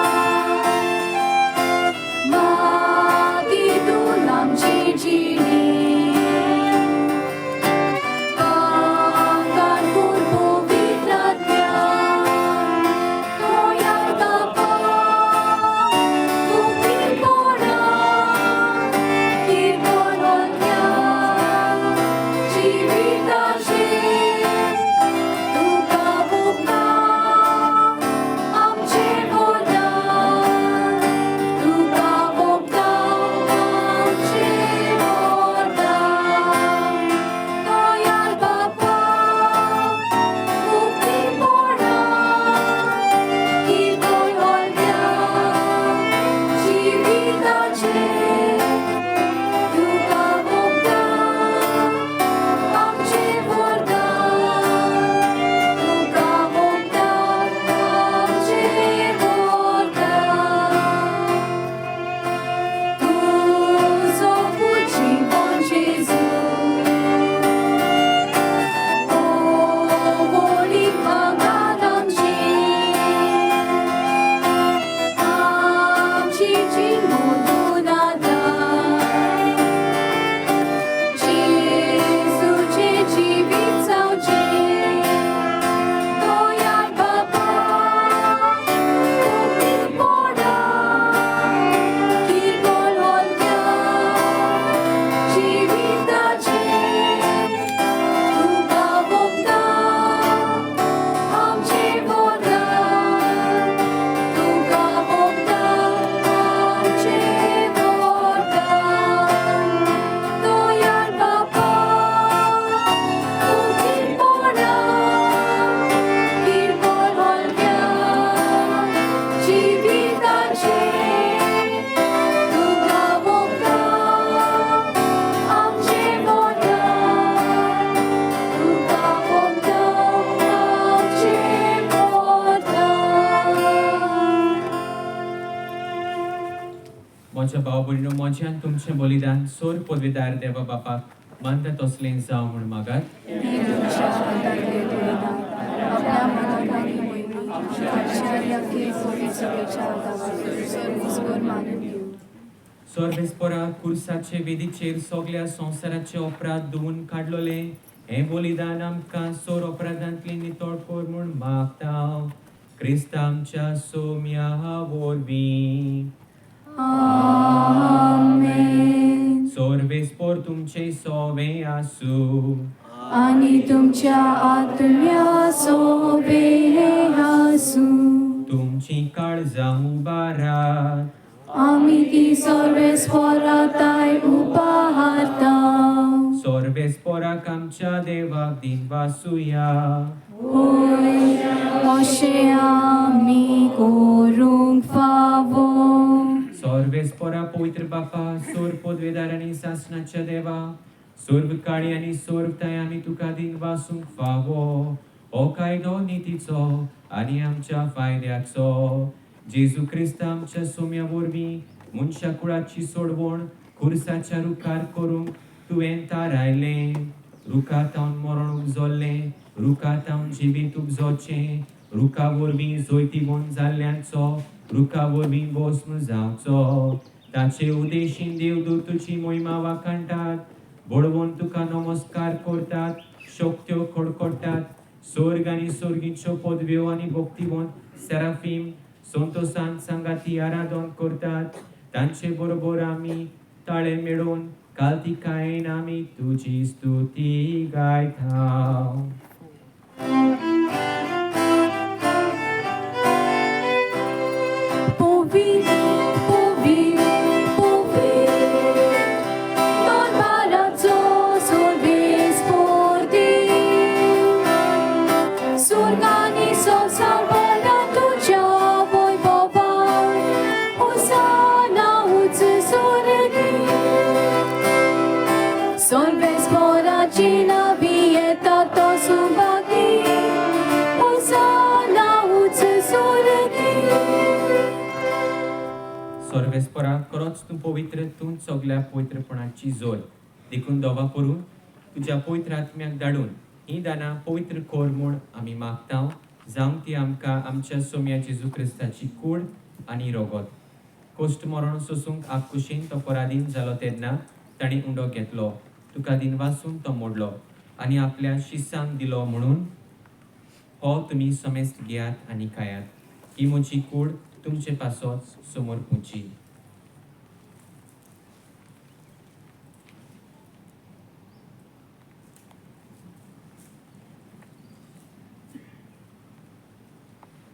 [SPEAKER 3] भाव भयणीनो, मोज्यान तुमचें बलिदान सोर पदवीदार देवा बापाक मानता तसलें जावं म्हूण मागात.
[SPEAKER 2] ती तुमच्या हातांतले बलिदान आपल्या मनात आनी मोहिनी आमच्या की सोयी सगळ्याच्या गावात सर्वीसभर मानून घेऊ.
[SPEAKER 3] सोर्बेस्पोरा कुर्साचे वेदीचेर सगळ्या संवसाराचे अपराध धुवून काडलोले हे बलिदान आमकां सोर अपराधांतली नितळ कर म्हूण मागता. क्रिस्त आमच्या सोम्या वरवीं.
[SPEAKER 2] आमेन.
[SPEAKER 3] सोर्बेस्पोर तुमचे सोवे आसूं.
[SPEAKER 2] आणि तुमच्या आत्म्या सोबे आसूं.
[SPEAKER 3] तुमची काळजां उबारात.
[SPEAKER 2] आमी ती सर्वेस्पराताय उबारता.
[SPEAKER 3] सोर्बेस्पोराक आमच्या देवाक दिनवासुया.
[SPEAKER 2] होय अशें आमी करूंक फावो.
[SPEAKER 3] सोर्बेस्पोरा पवित्र बापा, सोर पदवेदार आनी सासणाच्या देवा, सोर्बकाळी आनी सोर्बताय आमी तुका दिनवासूंक फावो. हो कायदो नितीचो आनी आमच्या फायद्याचो. जेजू क्रिस्त आमच्या सोम्या वरवीं मनशा कुळाची सोडवण खुर्साच्या रुखार करूंक तुवें थारायलें. रुखातावन मरण उपजल्लें, रुखातावन जिवीत उपजोचें, रुखा वरवीं जैतिगोन जाल्ल्यांचो रुखा वरवीं भस्म जावचो. ताचे उदेशीन देवदूत तुजी मोहिमा वाखाणटात. बळवून तुका नमस्कार करतात, शक्त्यो कडकडटात. स्वर्ग आनी स्वर्गीच्यो पदव्यो आनी भक्तिवंत सेराफीम संतोषान सांगाती आराधन करतात. तांचे बरोबर आमी ताळे मेळोवन काल्तिकायेन आमी तुजी स्तुती गायता. सोर्बेस्पोरा खरोच तूं पवित्र, तूं सगळ्या पवित्रपणाची जोर देखून दोवा करून तुज्या पवित्र आत्म्याक धाडून ही दानां पवित्र कोर म्हूण आमी मागता. जावं ती आमकां आमच्या सोम्या जेजू क्रिस्ताची कूड आनी रोगत. कोश्ट मरण सोसूंक आकुशीन तो पराधीन जालो तेन्ना ताणी उंडो घेतलो. तुका दिनवासून तो मोडलो आनी आपल्या शिसांक दिलो म्हणून हो तुमी समेस्त घेयात आनी खायात. ही म्हजी कूड तुमचे पासोच समोर पुंची.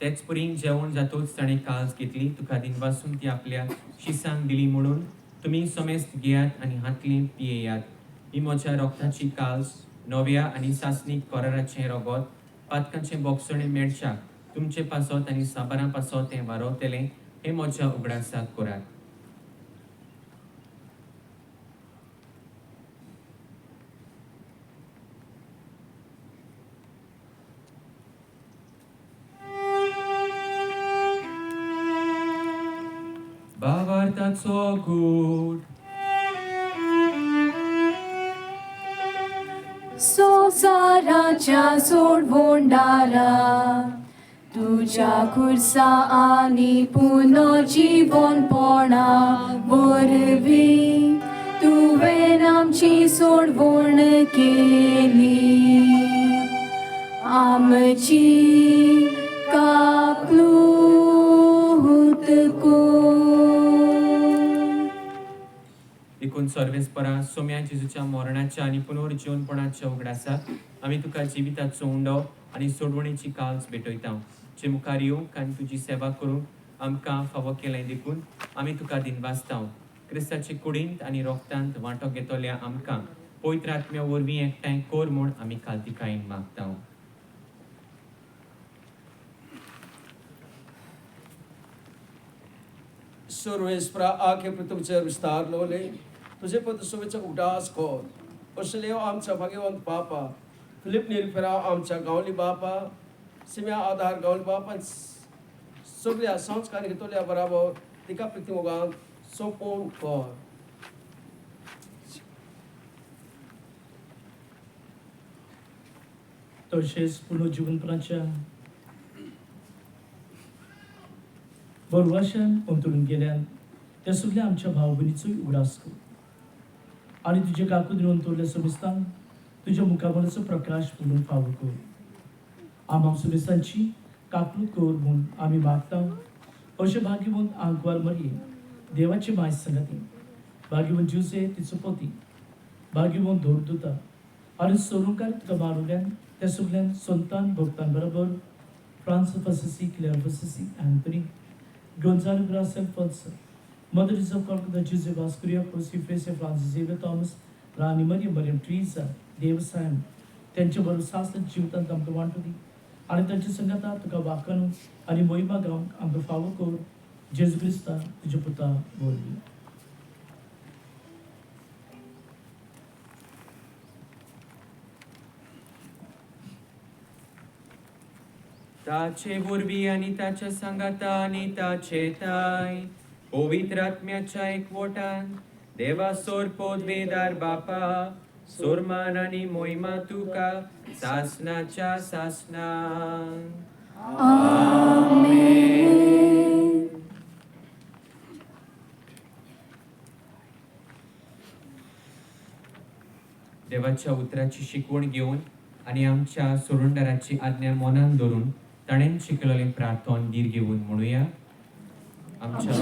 [SPEAKER 3] तेच परीन जेवण जातोच ताणें काळज घेतली. तुका दिनवासून ती आपल्या शिसांक दिली म्हणून तुमी समेस्त घेयात आनी हातलीं पियेयात. ही म्हज्या रोगताची काळज, नव्या आनी सासणीक कराराचें रोगत, पातकांचें बोगसणें मेळच्याक तुमचे पासत आनी साबारां पासत तें वारोवतलें हे म्हज्या उगडासाक करात. भावार्थाचो कूड.
[SPEAKER 2] संसाराच्या सोडवोंडारा तुझ्या खुर्सा आनी पुनर्जीवनपणा वरवीं तुवें आमची सोडवण केली. आमची काकलूत
[SPEAKER 3] देखून सर्वेस्परा सोम्या जेजूच्या मरणाच्या आनी पुनर्जीवनपणाच्या उगडासाक आमी तुका जिविताचो उंडो आनी सोडवणेची काळज भेटयता. जे मुखार येवंक आनी तुजी सेवा करूंक आमकां फावो केलें देखून आमी तुका दिनवासता. क्रिस्ताचे कुडींत आनी रोगतांत वांटो घेतल्या आमकां पवित्र आत्म्या वरवीं एकठांय कोर म्हूण आमी काल्तिकायेन मागता.
[SPEAKER 7] सर्वेस्परा आखे पृथ्वीचे विस्तार लोले तुझे पद सोबेचा उडास खोर. असलेव आमच्या भाग्यवंत बापा, फिलिप निरफेरा आमच्या गावली बापा, सिम्या आधार गावली बापा सगळ्या संस्कार घेतल्या बराबर तिका पृथ्वीगांत सोपोवन कर.
[SPEAKER 8] तशेंच पुनर्जीवनपणाच्या बरवाशान अंतरून गेल्यान त्या सगळ्या आमच्या भाव भयणीचोय उगडास कर. आनी तुजे काकून अंतरल्या समिस्तान तुज्या मुखाबलाचो प्रकाश म्हणून फावो कर. आमां समिस्तांची काकलूत कर म्हूण आमी मागता. अशें भाग्यवंत आंकवार मरये देवाची माय संगती, भाग्यवंत जुसे तिचो पती, भाग्यवंत धोरदुता आनी सोरुंकार तुका मारुल्यान त्या सगळ्यान संतान भक्तां बरोबर Francis Assisi, Clare Assisi, Anthony, Gonzalo Brasel Fonsa, Mother is of Calcutta, Joseph Vascuria, Crucifixia, Francis Xavier Thomas, Rani Maria, Mariam Teresa, Dave Simon, त्यांच्या बरोबर सासत जीवितांत आमकां वांटू दी आनी तांच्या संगता तुका वाकणू आनी मोहिमा गावन आमकां फावो कर. जेजू क्रिस्ता तुज्या पुता वरवीं.
[SPEAKER 3] ताचे वरवीं आनी ताच्या सांगाता आनी ताचे ताय पवित्र आत्म्याच्या एकवटान देवा सोर पोदवेदार बापा सोरमान आनी मोहिमा तुका सासनाच्या सासनान. देवाच्या उतराची शिकवण घेवन आनी आमच्या सोरुंडाराची आज्ञा मनान धरून ताणें शिकलेलें प्रार्थन धीर घेवन म्हणुया. आमच्या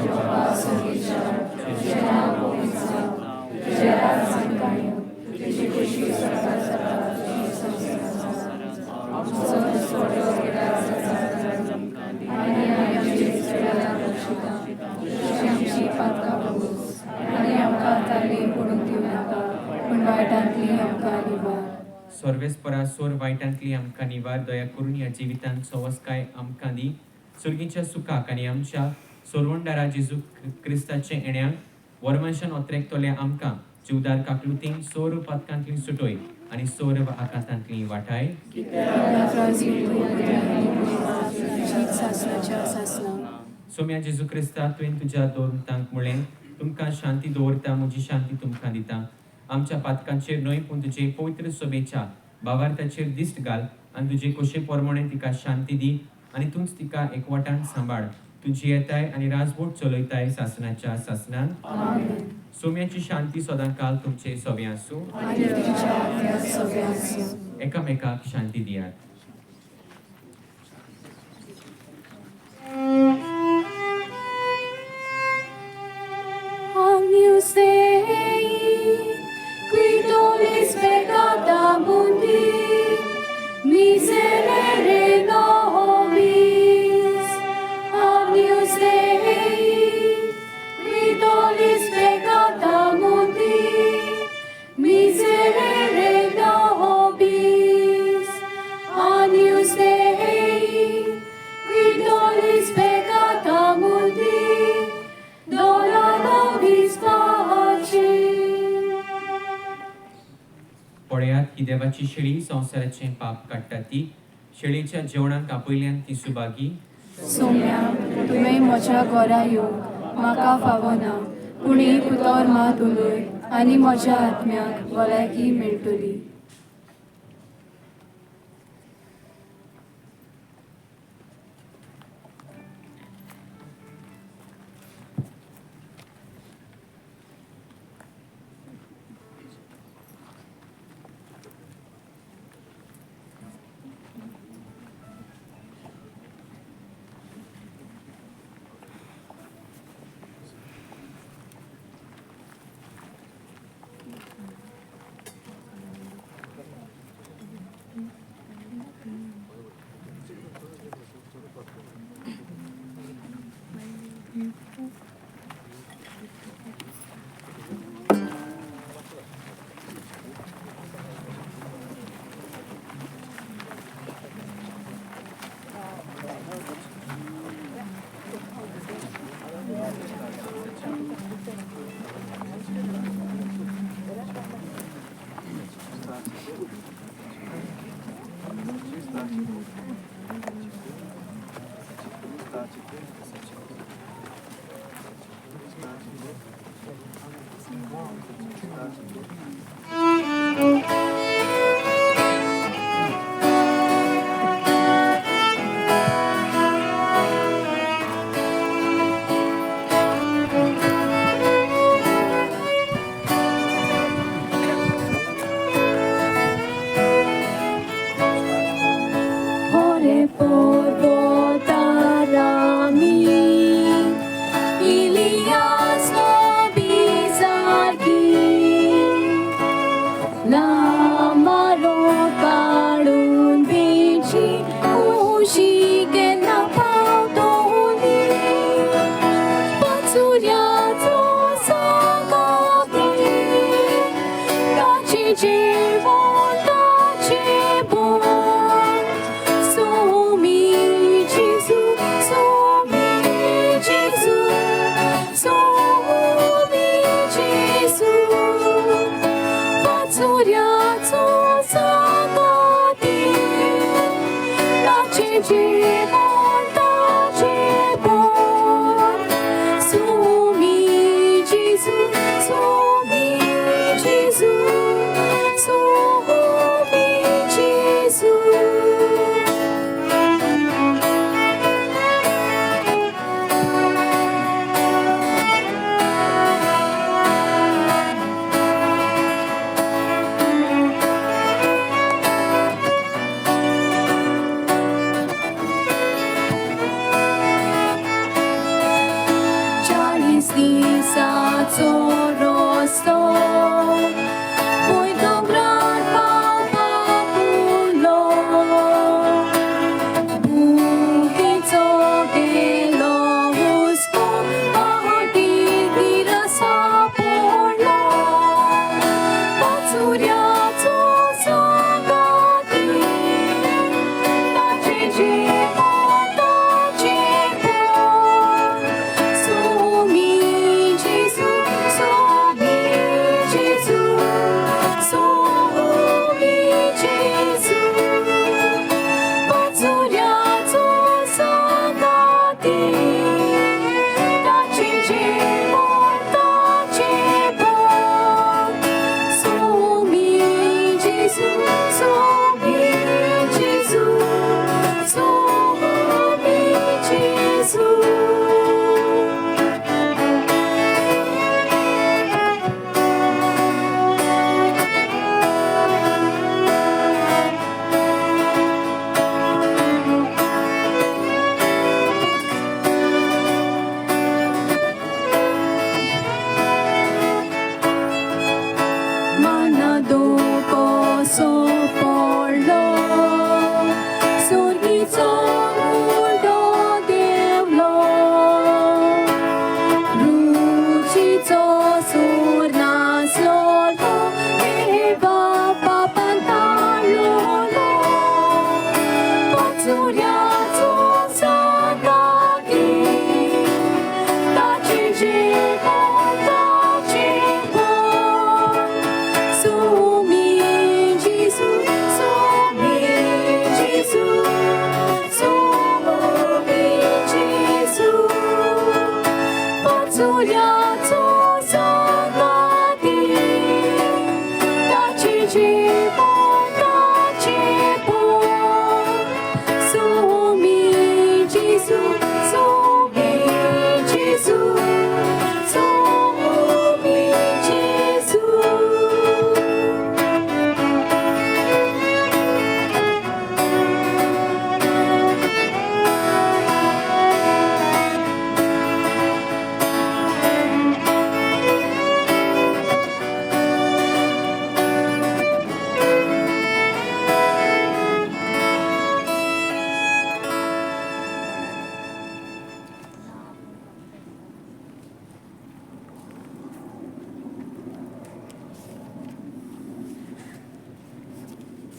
[SPEAKER 2] आमची पातकां बघूस आनी आमकां तारणी पडूंक दिवं नाका, पूण वायटांतली आमकां निवार.
[SPEAKER 3] सर्वेस्परा सोर वायटांतली आमकां निवार. दया करून ह्या जिवितांत सवस्काय आमकां दी. सुर्गीच्या सुखाक आनी आमच्या सोरवंडारा जेजू क्रिस्ताचे येण्याक वरमांशान ओत्रेकतोल्या आमकां जीवदार काकलुतींक सोर पदकांतली सुटोय आनी सोर आकांतांतली वाटाय. सोम्या जेजू क्रिस्ता तुवें तुज्या दोरतांक म्हळें तुमकां शांती दवरता, म्हजी शांती तुमकां दिता. आमच्या पातकांचेर न्हय पूण तुजे पवित्र सोबेच्या भावार्थाचेर दिश्ट घाल आनी तुजे कुशे पोरमोणे तिका शांती दी आनी तूंच तिका एकवटान सांबाळ. तुजी येताय आनी राजवट चलयताय सासनाच्या सासनान. सोम्याची शांती सदां काल तुमचे सोबे आसूं. एकामेकाक शांती दियात.
[SPEAKER 2] Peccata mundi, miserere nobis, agnus Dei, qui tollis peccata mundi, miserere nobis, agnus Dei, qui tollis peccata mundi, dona nobis pace.
[SPEAKER 3] पळयात ही देवाची शेळी संवसाराचें पाप काडटा ती. शेळीच्या जेवणाक आपयल्यान ती सुभागी.
[SPEAKER 2] सोम्या तुवें म्हज्या घरा येवंक म्हाका फावो ना, पूण एक उतर मात उलय आनी म्हज्या आत्म्याक भलायकी मेळटली.
[SPEAKER 9] Thank you.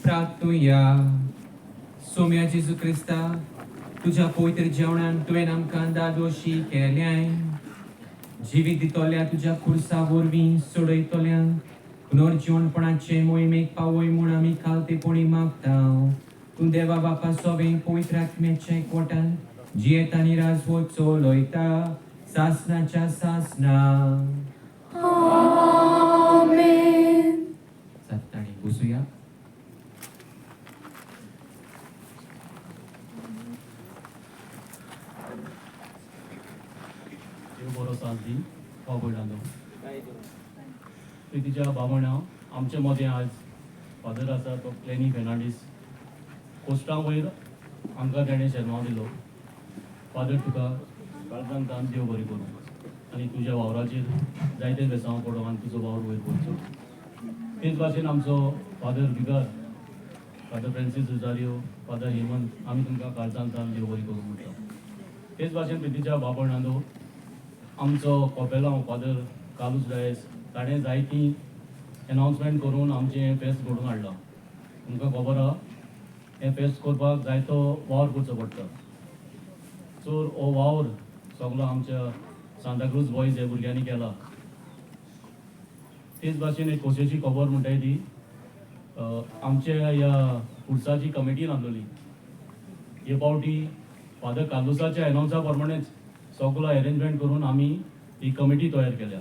[SPEAKER 3] प्रार्थूया. सोम्या जेजू क्रिस्ता, तुझ्या पवित्र जेवणान तुवें आमकां दादोशी केल्याय. जिवीत दितोल्या तुझ्या खुर्सा वरवीं सोडयतोल्यांक पुनर्जीवनपणाचे मोहिमेक पावय म्हूण आमी खालतेपणी मागता. तूं देवा बापा सोबे पवित्र आत्म्याच्या एकवटान जियेत आनी राजवो चलयता सासणाच्या सासना. सत्ताणी बसूया.
[SPEAKER 8] बरो सांजी पयलांदो प्रितीच्या बाबणा आमचे मदें आज फादर आसा तो क्लेनी फेर्नांडीस कोस्टां वयर आमकां ताणें जल्माव दिलो. फादर तुका काळजांत तान देव बरें करूं आनी तुज्या वावराचेर जायते बेसांव पडो आनी तुजो वावर वयर करचो. तेच भाशेन आमचो फादर बिगार फादर फ्रांसीस झुजारियो फादर हेमंत आमी तुमकां काळजांत तान देव बरें करूं म्हणटा. तेच भाशेन प्रितीच्या बाबणांदो आमचो कोपेलांव फादर कालूस डायस ताणें जायतीं एनावन्समेंट करून आमचें हें फेस्त घडोवन हाडलां. तुमकां खबर आहा हें फेस्त करपाक जायतो वावर करचो पडटा. सो हो वावर सगलो आमच्या सांताक्रूज बॉयज ह्या भुरग्यांनी केला. तेच भाशेन एक खोशेची खबर म्हणटाय ती आमच्या ह्या पुरसाची कमिटी नासलोली
[SPEAKER 9] हे पावटी फादर कार्लोसाच्या अनाउन्सा प्रमाणेच सगळो अरेंजमेंट करून आमी ही कमिटी तयार केल्या.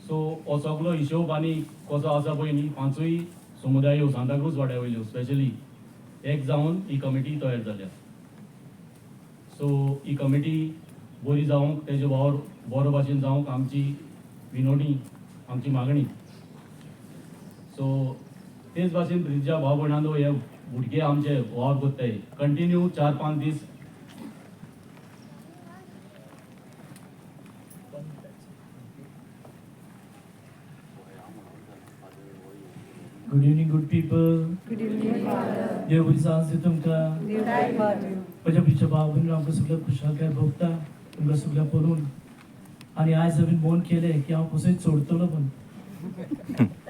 [SPEAKER 9] सो हो सगळो हिशोब आनी कसो आसा पळय न्ही, 5 समुदायो सांताक्रूज वाड्या वयल्यो स्पेशली एक जावन ही कमिटी तयार जाल्या. सो ही कमिटी बरी जावंक, तेजे वावर बरो भाशेन जावंक आमची विनोदी, आमची मागणी. सो तेच भाशेन प्रितीच्या भाव भयणांनो, हे भुरगे आमचे वावर कोत्ताय कंटिन्यू 4-5 दीस.
[SPEAKER 8] Good evening, good people.
[SPEAKER 2] Good evening, Father.
[SPEAKER 8] देव बरी सांज दी तुमकां. म्हज्या पिच्या भाव भयणी आमकां सगळ्या खुशालकाय भोगता तुमकां सगळ्या पळोवन. आनी आयज हांवें मोन केलें की हांव कसोय सोडटलो म्हूण.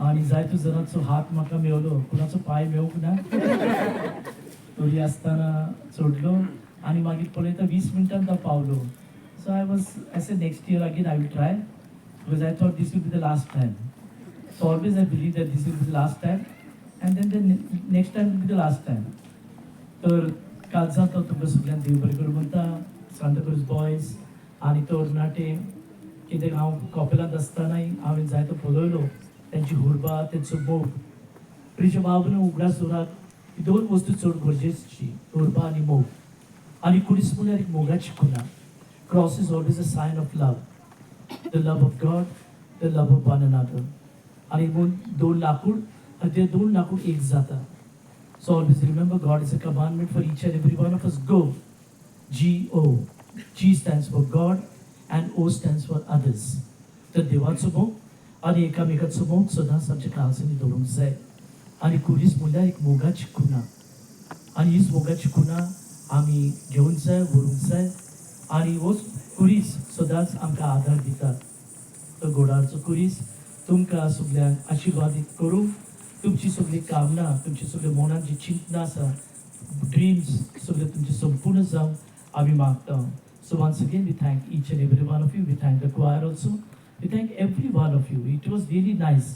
[SPEAKER 8] आनी जायत्यो जणांचो हात म्हाका मेवलो, कुणाचो पांय मेवूंक ना. थोडी आसतना सोडलो आनी मागीर पळयता 20 मिनटान तो पावलो. So I said next year again I will try, because I thought this will be the last time. So always I believe that this will be the last time, and then the next time will be the last time. तर कालचा तो तुमकां सगळ्यांक देव बरें करूं म्हणटा. Santacruz boys आनी तरणाटे, कित्याक हांव कॉपेलांत आसतनाय हांवें जायतो पळयलो तेंची हुरबा, तेंचो मोग. प्रिय भावनो, उगडास जोराक ही 2 वस्तू चड गरजेची, हुरबा आनी मोग. आनी कुडीस म्हळ्यार एक मोगाची खुणा. Cross is always a sign of love, the love of God, the love of one another. आणि म्हणून 2 लाकूड आणि ते 2 लाकूड एक जाता. So always remember, God is a commandment for each and every one of us. Go, GO. G stands for God and O stands for others. तर देवाचो मोग आणि एकामेकाचो मोग सदांच आमच्या काळजांनी दवरूंक जाय. आणि कुडीस म्हणल्यार एक मोगाची खुणा. आणि हीच मोगाची खुणा आमी घेवंक जाय, व्हरूंक जाय. आणि होच कुडीस सदांच आमकां आदार दिता. तो गोडारचो कुडीस तुमकां सगळ्यांक आशिर्वादीत करूं. तुमची सगळी कामना, तुमची सगळी मनात जी चिंतना आसा, ड्रीम्स सगळे तुमचे संपूर्ण जावं आमी मागता. So once again we thank each and every one of you. We thank the choir also. We thank every one of you. It was really nice.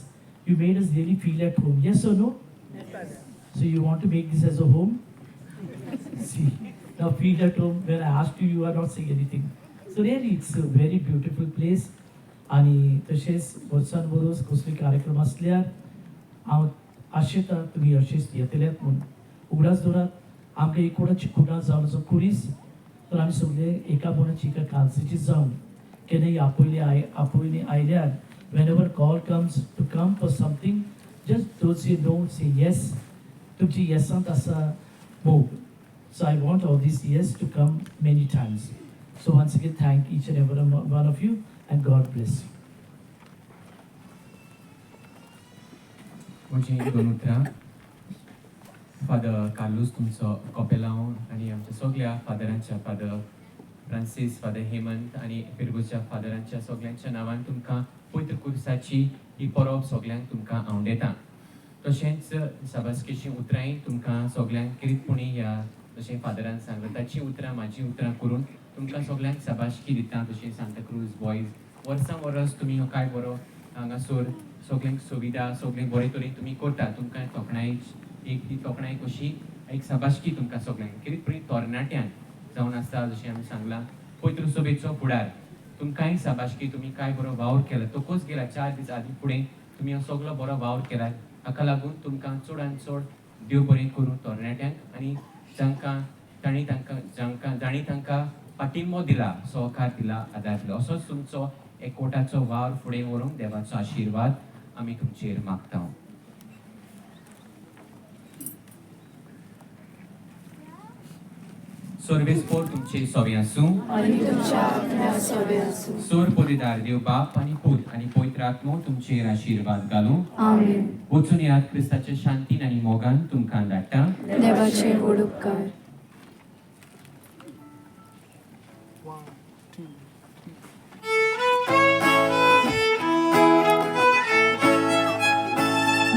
[SPEAKER 8] You made us really feel at home. Yes or no? Yes. So you want to make this as a home? See, now feel at home. When I asked you, you are not saying anything. So really it's a very beautiful place. आणि तशेंच वर्सान वरोस कसले कार्यक्रम आसल्यार हांव आशेता तुमी अशेंच येतल्यात म्हूण. उगडास जोरात आमकां एक कोणाची खुणा जावन जो कुडीस, तर आमी सगळे एका कोणाची एका काळजाची जावन केन्नाय आपयले आयल्यार, whenever call comes to come for something, just don't say no, say yes. तुमची येसांत आसा मोग. So I want all these yes to come many times. So once again thank each and every one of you. And God bless you.
[SPEAKER 3] म्हजी 2 उतरां. Father Carlos तुमचो कॉपेलांव आनी आमच्या सगळ्या फादरांच्या, father Francis, father Hemant आनी पिरगूच्या फादरांच्या सगळ्यांच्या नांवान तुमकां पवित्र कुर्साची ही परब सगळ्यांक तुमकां हांव दितां. तशेंच शाबासकेची उतरांय तुमकां सगळ्यांक किरीतपणी ह्या जशें फादरान सांगलें ताची उतरां, म्हाजी उतरां करून तुमकां सगळ्यांक शाबासकी दिता. तशें सांताक्रूज बॉयज वर्सां वरस तुमी हो काय बरो हांगासर सगळ्यांक सुविधा सगळें बरे तरेन तुमी करता. तुमकां तोखणाय, एक ती तोखणाय कशी, एक शाबासकी तुमकां सगळ्यांक. कितें तरणाट्यांक जावन आसा, जशें आमी सांगलां पवित्र सभेचो फुडार, तुमकांय शाबासकी. तुमी काय बरो वावर केला. तोकूच गेला 4 दीस आदी फुडें तुमी हो सगळो बरो वावर केला. हाका लागून तुमकां चडांत चड देव बरें करूं तरणाट्यांक आनी जांणी तांकां पाठिंबो दिला, सहकार दिला, आदार दिला. असोच तुमचो एकवटाचो वावर फुडें व्हरूंक देवाचो आशिर्वाद आमी तुमचेर मागता. सर्वेस्पोर तुमचे सवे आसूं.
[SPEAKER 2] आनी तुमच्या आत्म्या सवे आसूं.
[SPEAKER 3] सोर पोदेदार देव बाप आनी पूत आनी पवित्र आत्मो तुमचेर आशिर्वाद घालूं.
[SPEAKER 2] आमेन.
[SPEAKER 3] वचून यात क्रिस्ताच्या शांतीन आनी मोगान तुमकां धाडटा.
[SPEAKER 2] देवाचे व्हड उपकार.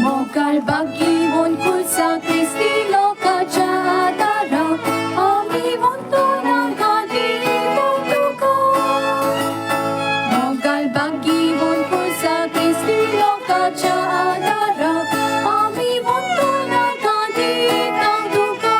[SPEAKER 2] मोगाळ बागी वोन कुर्सा क्रिस्ती लोकाच्या दारा आमी वंतो नागा दितो तुका. मोगाळ बागी वोन कुर्सा क्रिस्ती लोकाच्या दारा आमी वंतो नागा दितो तुका.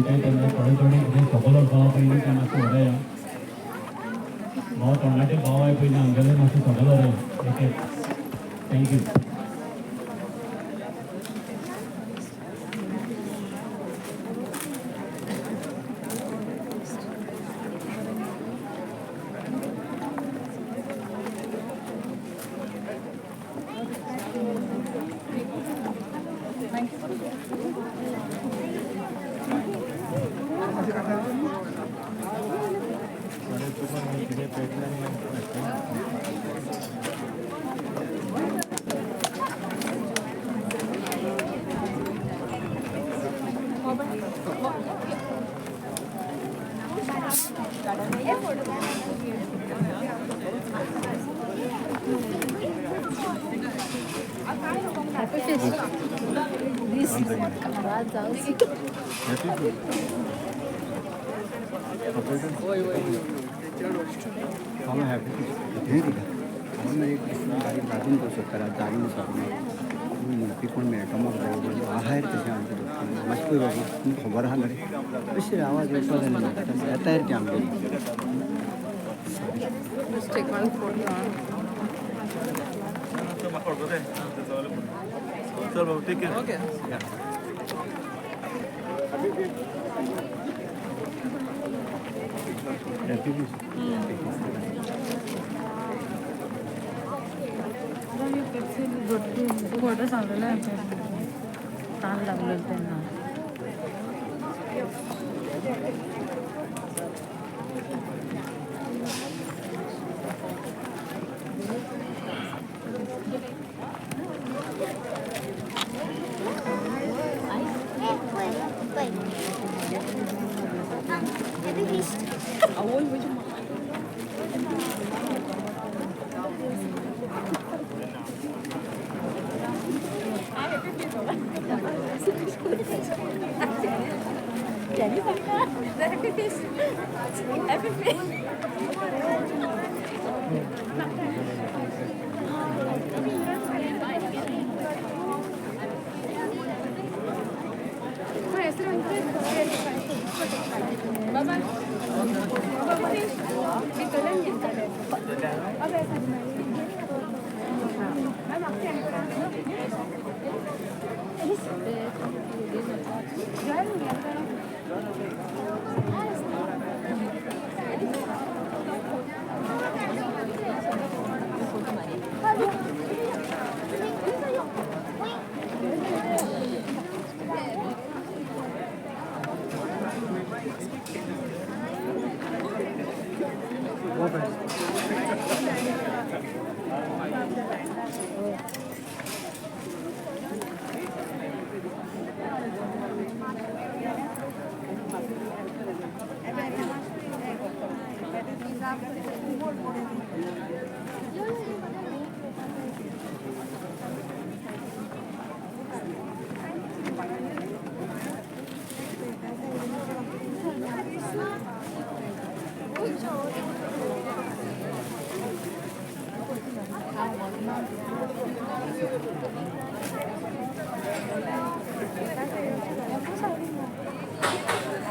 [SPEAKER 9] म्हणटाय तेन्ना थोडे थोडे कितें सकलो भाव पयलीं तें मातशें उडया भाव तोंडाटे भाव आहे पयलीं हांगेले मातशें सकलो उडया ओके थँक्यू
[SPEAKER 10] लागून करू शकता जागून म्हणपी कोण मेळटा म्हाका आहार तशें आमचें मातशें पळय बाबू तुमकां खबर आहा मरे अशें आवाज येवपा जाय येता रे ती आमगेली
[SPEAKER 11] चल बाबू टेक केअर ओके
[SPEAKER 2] फोटो सांगलेलो ताण लागलो तेन्ना Thank you.